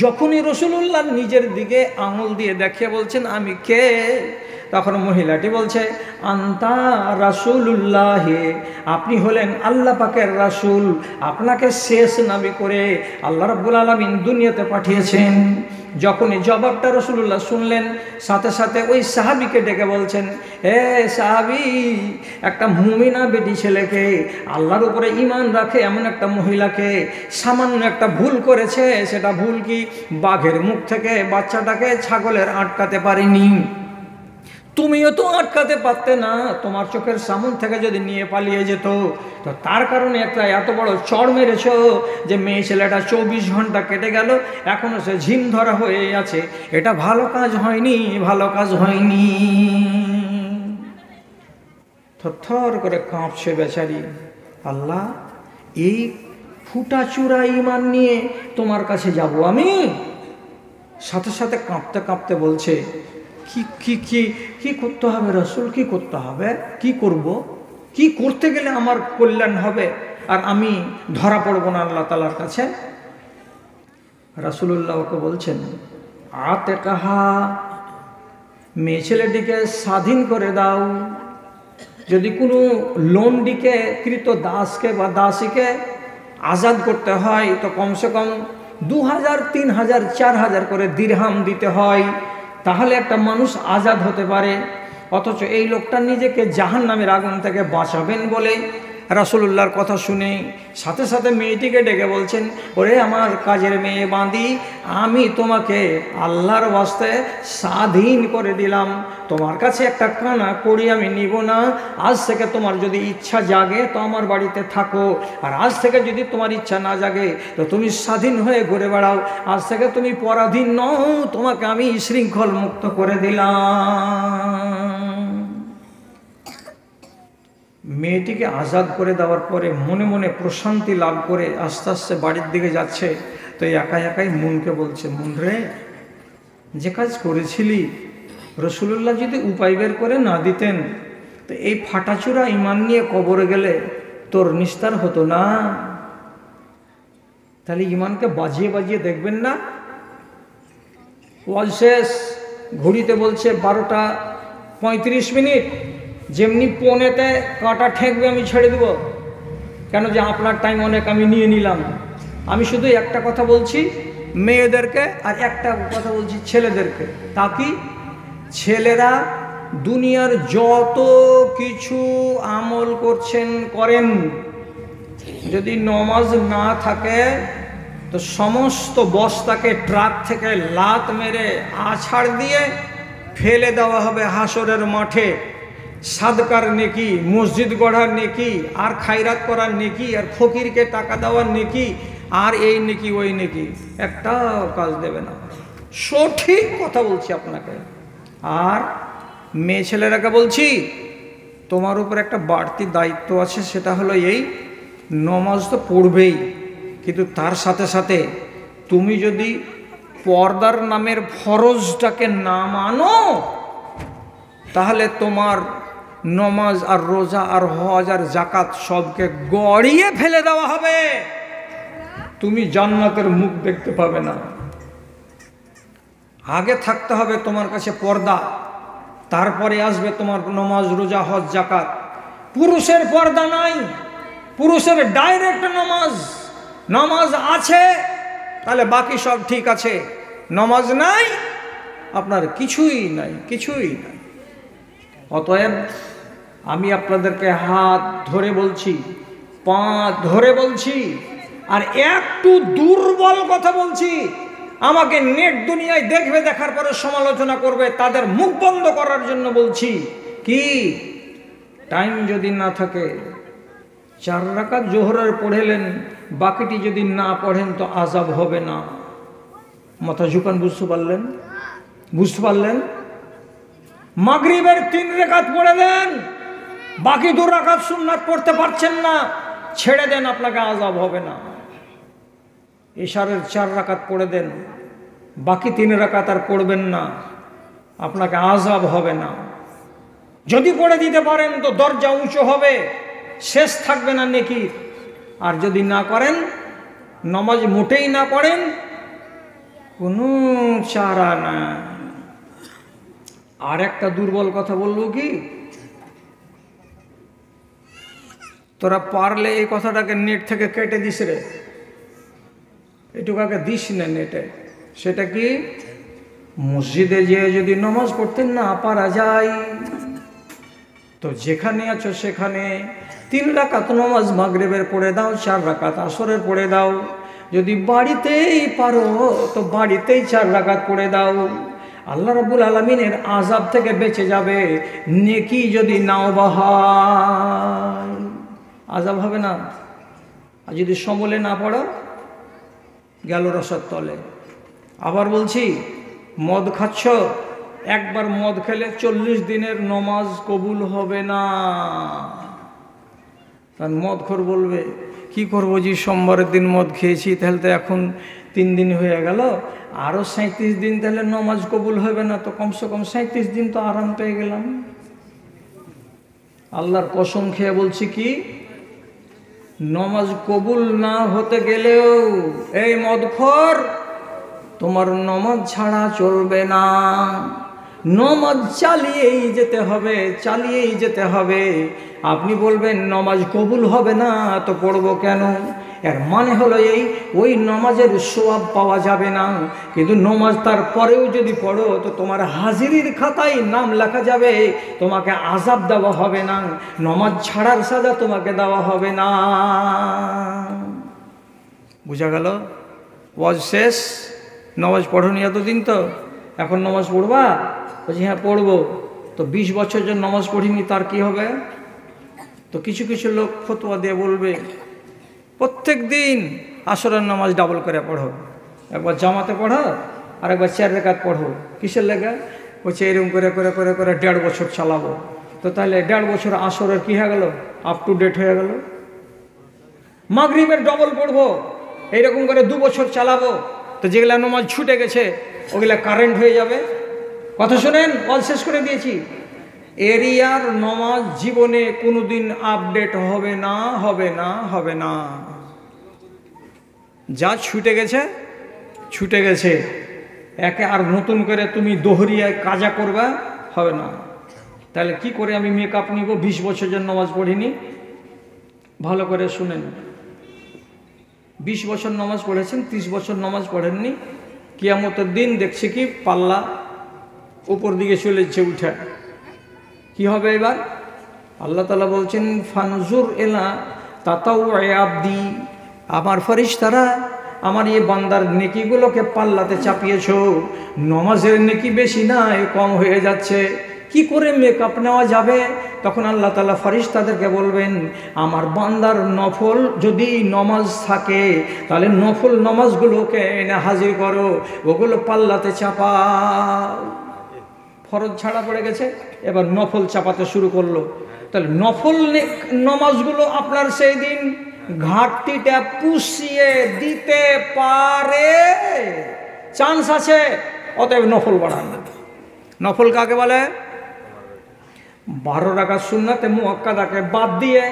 যখনই রাসূলুল্লাহ নিজের দিকে আঙুল দিয়ে দেখিয়ে বলছেন আমি কে, তখন মহিলাটি বলছে আন্তা রাসূলুল্লাহ, আপনি হলেন আল্লাহ পাকের রাসূল, আপনাকে শেষ নবী করে আল্লাহ রাব্বুল আলামিন দুনিয়াতে পাঠিয়েছেন। যখনই জবাবটা রাসূলুল্লাহ শুনলেন, সাথে সাথে ওই সাহাবীকে ডেকে বলছেন, হে সাহাবী, একটা মুমিনা বেটি ছেলেকে, আল্লাহর উপরে ঈমান রাখে এমন একটা মহিলাকে সামান্য একটা ভুল করেছে। সেটা ভুল কি, বাঘের মুখ থেকে বাচ্চাটাকে ছাগলের আটকাতে পারেনি। তুমিও তো আটকাতে পারতে না, তোমার চোখের সামনে থেকে যদি নিয়ে পালিয়ে যেত। তো তার কারণে একটা এত বড় চড় মেরেছ যে মেয়ে ছেলেটা 24 ঘন্টা কেটে গেল, এখনো সে ঝিম ধরা হয়ে আছে। এটা ভালো কাজ হয়নি, ভালো কাজ হয়নি। থরথর করে কাঁপছে বেচারি। আল্লাহ, এই ফুটাচূড়া ঈমান নিয়ে তোমার কাছে যাব আমি? সাথে সাথে কাঁপতে কাঁপতে বলছে, কি কি কি কি করতে হবে রাসূল, কি করতে হবে, কি করব, কি করতে গেলে আমার কল্যাণ হবে আর আমি ধরা পড়ব না আল্লাহ তাআলার কাছে? রাসূলুল্লাহ ওকে বলছেন, আতেকাহা, মেয়ে ছেলেটিকে স্বাধীন করে দাও। যদি কোনো লোনডিকে, কৃত দাসকে বা দাসীকে আজাদ করতে হয় তো কমসে কম 2000, 3000, 4000 করে দিরহাম দিতে হয়, তাহলে একটা মানুষ আজাদ হতে পারে। অথচ এই লোকটা নিজেকে জাহান্নামের আগুন থেকে বাঁচাবেন বলে রাসূলুল্লাহর কথা শুনে সাথে সাথে মেয়েটিকে ডেকে বলছেন, ওরে আমার কাজের মেয়ে বাঁধি, আমি তোমাকে আল্লাহর ওয়াস্তে স্বাধীন করে দিলাম। তোমার কাছে একটা কানা করি আমি নিব না। আজ থেকে তোমার যদি ইচ্ছা জাগে তো আমার বাড়িতে থাকো, আর আজ থেকে যদি তোমার ইচ্ছা না জাগে তো তুমি স্বাধীন হয়ে ঘুরে বেড়াও। আজ থেকে তুমি পরাধীন নও, তোমাকে আমি শৃঙ্খল মুক্ত করে দিলাম। মেয়েটিকে আজাদ করে দেওয়ার পরে মনে মনে প্রশান্তি লাভ করে আস্তে আস্তে বাড়ির দিকে যাচ্ছে। তো একাই একাই মনকে বলছে, মন রে, যে কাজ করেছিলি রাসূলুল্লাহ যদি উপায় বের করে না দিতেন তো এই ফাটাচূড়া ঈমান নিয়ে কবরে গেলে তোর নিস্তার হতো না। তাহলে ঈমানকে বাজিয়ে বাজিয়ে দেখবেন না। ওয়াজ শেষ, ঘড়িতে বলছে 12টা 35 মিনিট। যেমনি পৌনেতে কাঁটা ঠেকবে আমি ছেড়ে দেব, কেন যে আপনার টাইম অনেক আমি নিয়ে নিলাম। আমি শুধু একটা কথা বলছি মেয়েদেরকে, আর একটা কথা বলছি ছেলেদেরকে। তা কি, ছেলেরা দুনিয়ার যত কিছু আমল করছেন করেন, যদি নমাজ না থাকে তো সমস্ত বস্তাকে ট্রাক থেকে লাত মেরে আছাড় দিয়ে ফেলে দেওয়া হবে হাসরের মাঠে। সাদকার নেকি, মসজিদ গড়ার নেকি, আর খায়রাত করার নেকি, আর ফকিরকে টাকা দেওয়ার নেকি, আর এই নেকি ওই নেকি, একটাও কাজ দেবে না। সঠিক কথা বলছি আপনাকে। আর মেয়ে ছেলেরাকে বলছি, তোমার উপর একটা বাড়তি দায়িত্ব আছে, সেটা হলো এই, নমাজ তো পড়বেই, কিন্তু তার সাথে সাথে তুমি যদি পর্দার নামের ফরজটাকে না মানো তাহলে তোমার নমাজ আর রোজা আর হজ আর জাকাত সবকে গড়িয়ে ফেলে দেওয়া হবে। তুমি জান্নাতের মুখ দেখতে পাবে না। আগে থাকতে হবে তোমার কাছে পর্দা, তারপরে আসবে তোমার নমাজ রোজা হজ জাকাত। পুরুষের পর্দা নাই, পুরুষের ডাইরেক্ট নমাজ আছে তাহলে বাকি সব ঠিক আছে, নমাজ নাই আপনার কিছুই নাই, কিছুই নাই। অতএব আমি আপনাদেরকে হাত ধরে বলছি, পা ধরে বলছি, আর একটু দুর্বল কথা বলছি, আমাকে নেট দুনিয়ায় দেখবে, দেখার পরে সমালোচনা করবে, তাদের মুখ বন্ধ করার জন্য বলছি। কি, টাইম যদি না থাকে 4 রাকাত জোহরের পড়েলেন, বাকিটি যদি না পড়েন তো আযাব হবে না। মাথা ঝুকান, বুঝতে পারলেন? বুঝতে পারলেন? মাগরিবের 3 রাকাত পড়ে দেন, বাকি 2 রাকাত সুন্নাত পড়তে পারছেন না, ছেড়ে দেন, আপনাকে আযাব হবে না। ইশারের 4 রাকাত পড়ে দেন, বাকি 3 রাকাত আর পড়বেন না, আপনাকে আযাব হবে না। যদি পড়ে দিতে পারেন তো দরজা উঁচু হবে, শেষ থাকবে না নেকির। আর যদি না করেন, নামাজ মোটেই না পড়েন, কোনো চারা না। আর একটা দুর্বল কথা বলবো কি, তোরা পারলে এই কথাটাকে নেট থেকে কেটে দিস রে, এটুকাকে দিস না নেটে। সেটা কি, মসজিদে যেয়ে যদি নামাজ পড়তে না পারা যায় তো যেখানে আছো সেখানে 3 রাকাত নামাজ মাগরিবের পড়ে দাও, 4 রাকাত আসরের পড়ে দাও। যদি বাড়িতেই পারো তো বাড়িতেই 4 রাকাত পড়ে দাও। আল্লাহ রাব্বুল আলামিনের আযাব থেকে বেঁচে যাবে। নেকি যদি নাও বাহায়, আযাব হবে না। আর যদি সমলে না পড়ো, গেল রসদ তলে। আবার বলছি, মদ খাচ্ছ, একবার মদ খেলে 40 দিনের নমাজ কবুল হবে না। কারণ মদখোর বলবে, কি করবো জি, সোমবারের দিন মদ খেয়েছি, তাহলে তো এখন 3 দিন হয়ে গেল, আরও 37 দিন তাহলে নমাজ কবুল হবে না, তো কমসে কম 37 দিন তো আরাম পেয়ে গেলাম। আল্লাহর কসম খেয়ে বলছি কি, নমাজ কবুল না হতে গেলেও এই মদখোর, তোমার নমাজ ছাড়া চলবে না। নমাজ চালিয়েই যেতে হবে, চালিয়েই যেতে হবে। আপনি বলবেন নমাজ কবুল হবে না তো পড়বো কেন? এর মানে হলো এই, ওই নমাজের সওয়াব পাওয়া যাবে না, কিন্তু নমাজ তারপরেও যদি পড়ো তো তোমার হাজিরির খাতায় নাম লেখা যাবে, তোমাকে আযাব দেওয়া হবে না, নমাজ ছাড়ার সাজা তোমাকে দেওয়া হবে না। বুঝা গেল? ওয়াজ শেষ। নমাজ পড়নি এতদিন, তো এখন নমাজ পড়বা? বলছি হ্যাঁ পড়বো। তো 20 বছর যে নমাজ পড়িনি তার কি হবে? তো কিছু কিছু লোক ফতোয়া দিয়ে বলবে প্রত্যেক দিন আসরের নামাজ ডাবল করে পড়ো, একবার জামাতে পড়ো আর একবার 4 রাকাত পড়ো। কিসের লেগে? বলছে এরকম করে করে করে করে 1.5 বছর চালাবো। তো তাহলে 1.5 বছর আসরের কি হয়ে গেল? আপ টু ডেট হয়ে গেল। মাগরিবের ডবল পড়বো, এইরকম করে 2 বছর চালাবো, তো যেগুলা নামাজ ছুটে গেছে ওগুলা কারেন্ট হয়ে যাবে। কথা শোনেন, ওয়াজ শেষ করে দিয়েছি। এরিয়ার নামাজ জীবনে কোনোদিন আপডেট হবে না, হবে না, হবে না। যা ছুটে গেছে ছুটে গেছে, একে আর নতুন করে তুমি দোহরিয়ায় কাজা করবা, হবে না। তাহলে কি করে আমি মেকআপ নিব? 20 বছর যেন নামাজ পড়িনি। ভালো করে শুনেন, 20 বছর নামাজ পড়েছেন, 30 বছর নামাজ পড়েননি, কিয়ামতের দিন দেখছি কি পাল্লা উপর দিকে চলেছে উঠে, কি হবে এবার? আল্লাহ তাআলা বলছেন ফানজুর এলা তাতাউ আবদি, আমার ফেরেশতারা আমার এই বান্দার নেকিগুলোকে পাল্লাতে চাপিয়েছো, নমাজের নেকি বেশি নাই, কম হয়ে যাচ্ছে, কি করে মেকআপ নেওয়া যাবে? তখন আল্লাহ তাআলা ফেরেশতাদেরকে বলবেন, আমার বান্দার নফল যদি নমাজ থাকে তাহলে নফল নমাজগুলোকে এনে হাজির করো, ওগুলো পাল্লাতে চাপাও। ফরজ ছাড়া পড়ে গেছে, এবার নফল চাপাতে শুরু করলো। তাহলে নফল নমাজগুলো আপনার সেই দিন ঘাটতিটা পুষিয়ে দিতে পারে, চান্স আছে, অতএব নফল বাড়ান। নফল কাকে বলে? 12 রাকাত সুন্নাতে মুআক্কাদাকে বাদ দিয়ে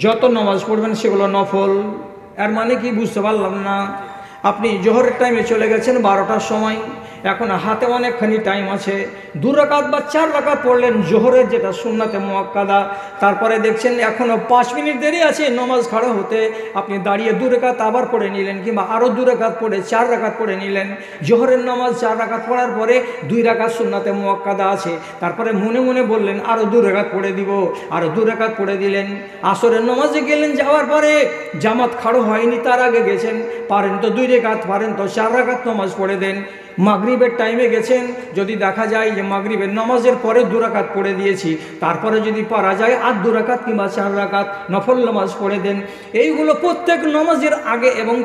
যত নামাজ পড়বেন সেগুলো নফল। এর মানে কি বুঝতে পারলাম না। আপনি জোহরের টাইমে চলে গেছেন 12টার সময়, এখন হাতে অনেকখানি টাইম আছে, 2 রাকাত বা 4 রাকাত পড়লেন জোহরের, যেটা সুন্নাতে মুআক্কাদা। তারপরে দেখছেন এখনও 5 মিনিট দেরি আছে নামাজ খাড়া হতে, আপনি দাঁড়িয়ে 2 রাকাত আবার পড়ে নিলেন, কিংবা আরও 2 রাকাত পড়ে 4 রাকাত পড়ে নিলেন। জোহরের নামাজ 4 রাকাত পড়ার পরে 2 রাকাত সুন্নাতে মুআক্কাদা আছে, তারপরে মনে মনে বললেন আরও 2 রাকাত পড়ে দিব, আরও 2 রাকাত পড়ে দিলেন। আসরের নামাজে গেলেন, যাওয়ার পরে জামাত খাড়ো হয়নি, তার আগে গেছেন, পারেন তো 2 রাকাত, পারেন তো 4 রাকাত নামাজ পড়ে দেন। মাগরিবের টাইমে গেছেন, যদি দেখা যায় যে মাগরিবের নামাজের পরে 2 রাকাত পড়ে দিয়েছি, তারপরে যদি পারা যায় আর 2 রাকাত কিংবা 4 রাকাত নফল নামাজ পড়ে দেন। এইগুলো প্রত্যেক নামাজের আগে এবং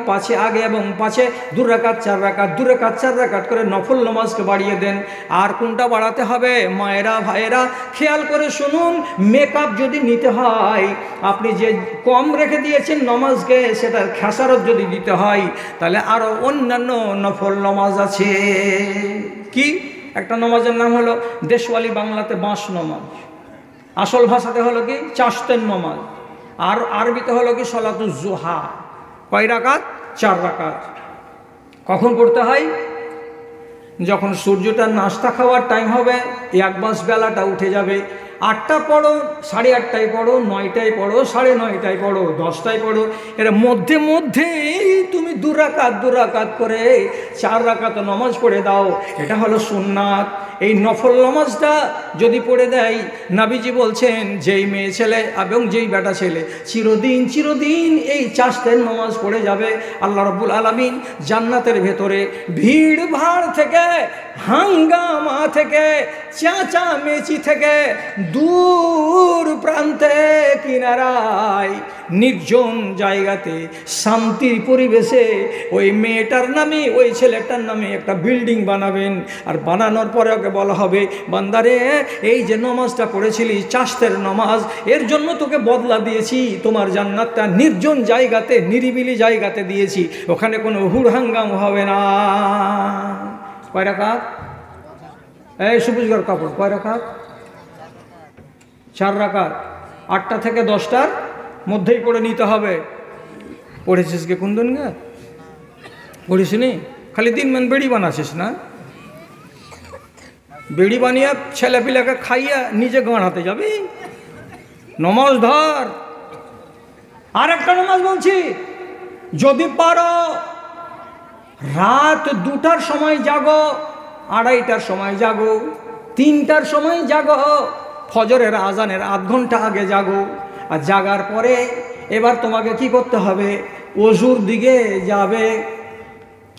পাছে 2 রাকাত 4 রাকাত 2 রাকাত 4 রাকাত করে নফল নামাজকে বাড়িয়ে দেন। আর কোনটা বাড়াতে হবে মায়েরা ভাইয়েরা খেয়াল করে শুনুন, মেকআপ যদি নিতে হয়, আপনি যে কম রেখে দিয়েছেন নামাজকে সেটার খেসারত যদি দিতে হয়, তাহলে আরও অন্যান্য নফল নামাজ আছে। কি একটা নামাজের নাম হলো দেশওয়ালি, বাংলাতে বাঁশ নামাজ, আসল ভাষাতে হলো কি চাশতের নামাজ, আর আরবিতে হলো কি সলাতুজ জুহা। কয় রাকাত? 4 রাকাত। কখন পড়তে হয়? যখন সূর্যটার নাস্তা খাওয়ার টাইম হবে, 1 মাস বেলাটা উঠে যাবে। 8টা পড়ো, 8:30টায় পড়ো, 9টায় পড়ো, 9:30টায় পড়ো, 10টায় পড়ো, এর মধ্যে তুমি 2 রাকাত করে 4 রাকাত নামাজ পড়ে দাও। এটা হলো সুন্নাত। এই নফল নামাজটা যদি পড়ে দেয়, নবীজি বলছেন যেই মেয়ে ছেলে এবং যেই বেটা ছেলে চিরদিন এই চাষতের নামাজ পড়ে যাবে, আল্লাহ রাব্বুল আলামিন জান্নাতের ভেতরে ভিড় ভাড় থেকে, হাঙ্গামা থেকে, চেঁচামেচি থেকে, দূর প্রান্তে কিনারায় নির্জন জায়গাতে শান্তির পরিবেশে ওই মেয়েটার নামে ওই ছেলেটার নামে একটা বিল্ডিং বানাবেন। আর বানানোর পরে ওকে বলা হবে, বান্দারে এই যে নামাজটা পড়েছিলি চাষতের নামাজ, এর জন্য তোকে বদলা দিয়েছি, তোমার জান্নাতটা নির্জন জায়গাতে, নিরিবিলি জায়গাতে দিয়েছি, ওখানে কোনো হুড় হাঙ্গাম হবে না। কয় রাকাত? এই সবুজগর কাপড়, কয় রাকাত? 4 রাকাত। 8টা থেকে 10টার মধ্যেই পড়ে নিতে হবে। পড়েছিস কে কুন্দন গা? পড়িস নি? খালি দিন বেড়ি বানাছিস না? বেড়ি বানিয়ে ছেলেপিলাকে খাইয়া নিজে গাঁড়াতে যাবি? নমাজ ধর। আর একটা নামাজ বলছি, যদি পারো রাত 2টার সময় জাগো, 2:30টার সময় জাগো, 3টার সময় জাগো, ফজরের আজানের আধ ঘন্টা আগে জাগো। আর জাগার পরে এবার তোমাকে কি করতে হবে? অজুর দিকে যাবে।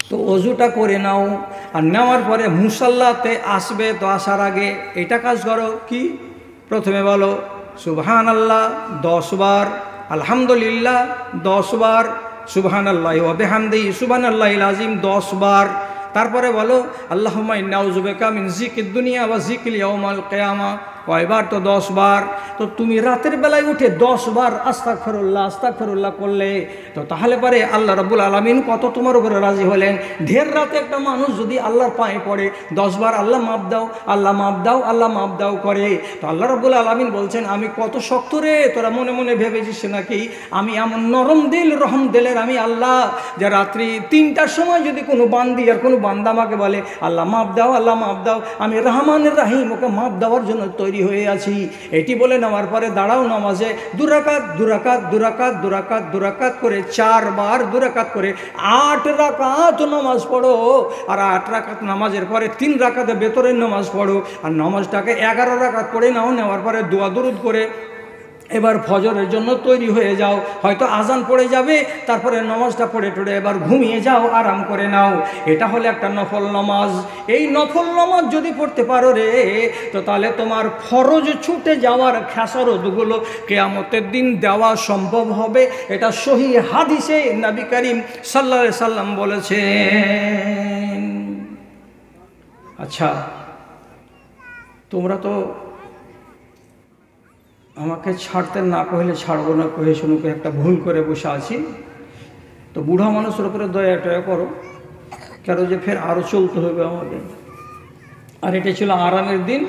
তো অজুটা করে নাও, আর নেওয়ার পরে মুসাল্লাতে আসবে। তো আসার আগে এটা কাজ করো, কি প্রথমে বলো সুবহানাল্লাহ 10 বার, আলহামদুলিল্লাহ 10 বার, সুবহানাল্লাহি ওয়া বিহামদিহি সুবহানাল্লাহিল আযীম 10 বার। তারপরে বলো আল্লাহুম্মা ইন্নী আউযু বিকা মিন যিকিদ দুনিয়া ওয়া যিকিল ইয়াউমাল কিয়ামা। কয়বার? তো 10 বার। তো তুমি রাতের বেলায় উঠে 10 বার আস্তাগফিরুল্লাহ করলে, তো তাহলে পরে আল্লাহ রাব্বুল আলামিন কত তোমার উপরে রাজি হলেন। ঢের রাতে একটা মানুষ যদি আল্লাহর পায়ে পড়ে 10 বার আল্লাহ মাফ দাও, আল্লাহ মাফ দাও, আল্লাহ মাফ দাও করে, তো আল্লাহ রাব্বুল আলামিন বলছেন আমি কত শক্ত রে, তোরা মনে মনে ভেবেছিস নাকি আমি এমন নরম দিল রহম দিলের আমি আল্লাহ, যে রাত্রি 3টার সময় যদি কোনো বান্দি আর কোনো বান্দা আমাকে বলে আল্লাহ মাফ দাও, আল্লাহ মাফ দাও, আমি রহমানের রাহিম, ওকে মাফ দেওয়ার জন্য তৈরি হয়ে আছি। এটি বলে নেওয়ার পরে দাঁড়াও নামাজে 2 রাকাত করে 4 বার 2 রাকাত করে 8 রাকাত নামাজ পড়ো। আর 8 রাকাত নামাজের পরে 3 রাকাতে ভেতরের নামাজ পড়ো। আর নামাজটাকে 11 রাকাত পড়ে নাও। নেওয়ার পরে দোয়া দরুদ করে এবার ফজরের জন্য তৈরি হয়ে যাও। হয়তো আজান পড়ে যাবে, তারপরে নামাজটা পড়ে টড়ে এবার ঘুমিয়ে যাও, আরাম করে নাও। এটা হলো একটা নফল নামাজ। এই নফল নামাজ যদি পড়তে পারো রে, তো তাহলে তোমার ফরজ ছুটে যাওয়ার খেসারতগুলো কিয়ামতের দিন দেওয়া সম্ভব হবে। এটা সহিহ হাদিসে নবী করিম সাল্লাল্লাহু আলাইহি সাল্লাম বলেছেন। আচ্ছা, তোমরা তো আমাকে ছাড়তে না কহিলে ছাড়বো না কহে শুনুকে একটা ভুল করে বসে আছি। তো বুড়া মানুষের উপরে দয়া টয়া করো, কেন যে ফের আরও চলতে হবে আমাদের। আর এটা ছিল আরামের দিন।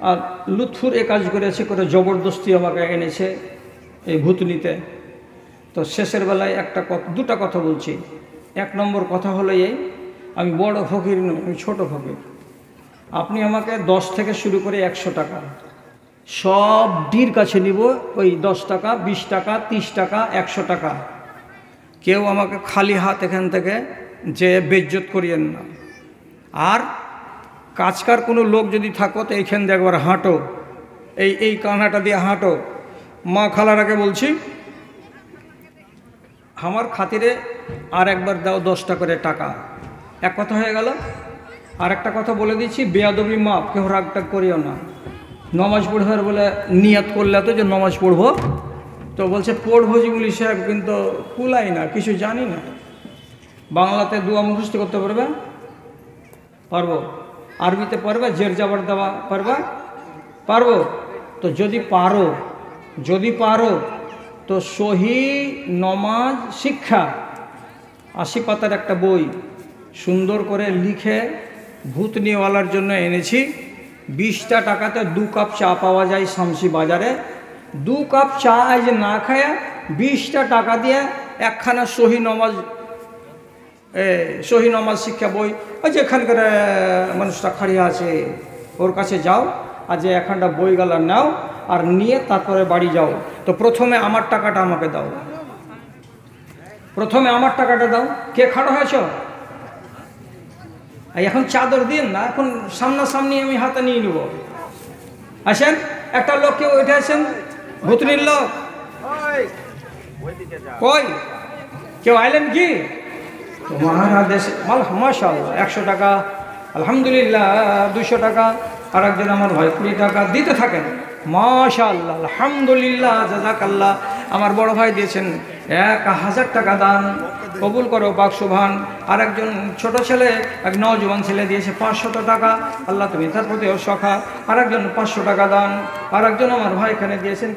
আর লুৎফুর এ কাজ করেছে, করে জবরদস্তি আমাকে এনেছে এই ভূতনিতে। তো শেষের বেলায় দুটা কথা বলছি। 1 নম্বর কথা হলো এই, আমি বড় ফকির নই, আমি ছোট ফকির। আপনি আমাকে 10 থেকে শুরু করে 100 টাকা সব ডির কাছে নিব। ওই 10 টাকা, 20 টাকা, 30 টাকা, 100 টাকা। কেউ আমাকে খালি হাত এখান থেকে যে বেজ্জত করিয়েন না। আর কাজকার কোনো লোক যদি থাকো তো এইখান দিয়ে একবার হাঁটো, এই কানাটা দিয়ে হাঁটো। মা খালারাকে বলছি, আমার খাতিরে আর একবার দাও 10টা করে টাকা। এক কথা হয়ে গেল। আর একটা কথা বলে দিচ্ছি, বেয়াদবি মাপ, কেউ রাগটাগ করিও না। নমাজ পড়বার বলে নিয়াত করলে তো যে নমাজ পড়বো, তো বলছে পড়বো যে বলি সাহেব, কিন্তু কুলাই না, কিছু জানি না। বাংলাতে দোয়া মুখস্থ করতে পারবে? পারবো। আরবিতে পারবে? জের জাবার দেওয়া পারবে? পারবো। তো যদি পারো তো সহি নমাজ শিক্ষা 80 পাতার একটা বই সুন্দর করে লিখে ভূতনিওয়ালার জন্য এনেছি। 20টা টাকাতে 2 কাপ চা পাওয়া যায় শামসি বাজারে। 2 কাপ চা আজ না খায় 20টা টাকা দিয়ে একখানা সহি নমাজ শিক্ষা বই, ওই যেখানকার মানুষটা খাড়িয়ে আছে ওর কাছে যাও, আর যে একখানটা বই গালা নাও, আর নিয়ে তারপরে বাড়ি যাও। তো প্রথমে আমার টাকাটা আমাকে দাও, প্রথমে আমার টাকাটা দাও। কে খাড়া হয়েছ? এখন চাদর দিন না, এখন সামনাসামনি আমি হাতে নিয়ে নেব। আসেন, একটা লোক কেউ উঠে আসেন, ভূতনির লোক কই? কেউ আইলেন কি? মহারাদেশ মাশাআল্লাহ 100 টাকা, আলহামদুলিল্লাহ 200 টাকা, আর একজন আমার ভাই 20 টাকা দিতে থাকেন। মাশাআল্লাহ, আলহামদুলিল্লাহ, জাযাকাল্লাহ। আমার বড় ভাই দিয়েছেন 1000 টাকা দান, কবুল করো পাক সুবহান। আর একজন ছোট ছেলে, এক নওজোয়ান ছেলে দিয়েছে 500 টাকা, আল্লাহ তুমি তার প্রতি সখা। আর একজন 500 টাকা দান। আর একজন আমার ভাই এখানে দিয়েছেন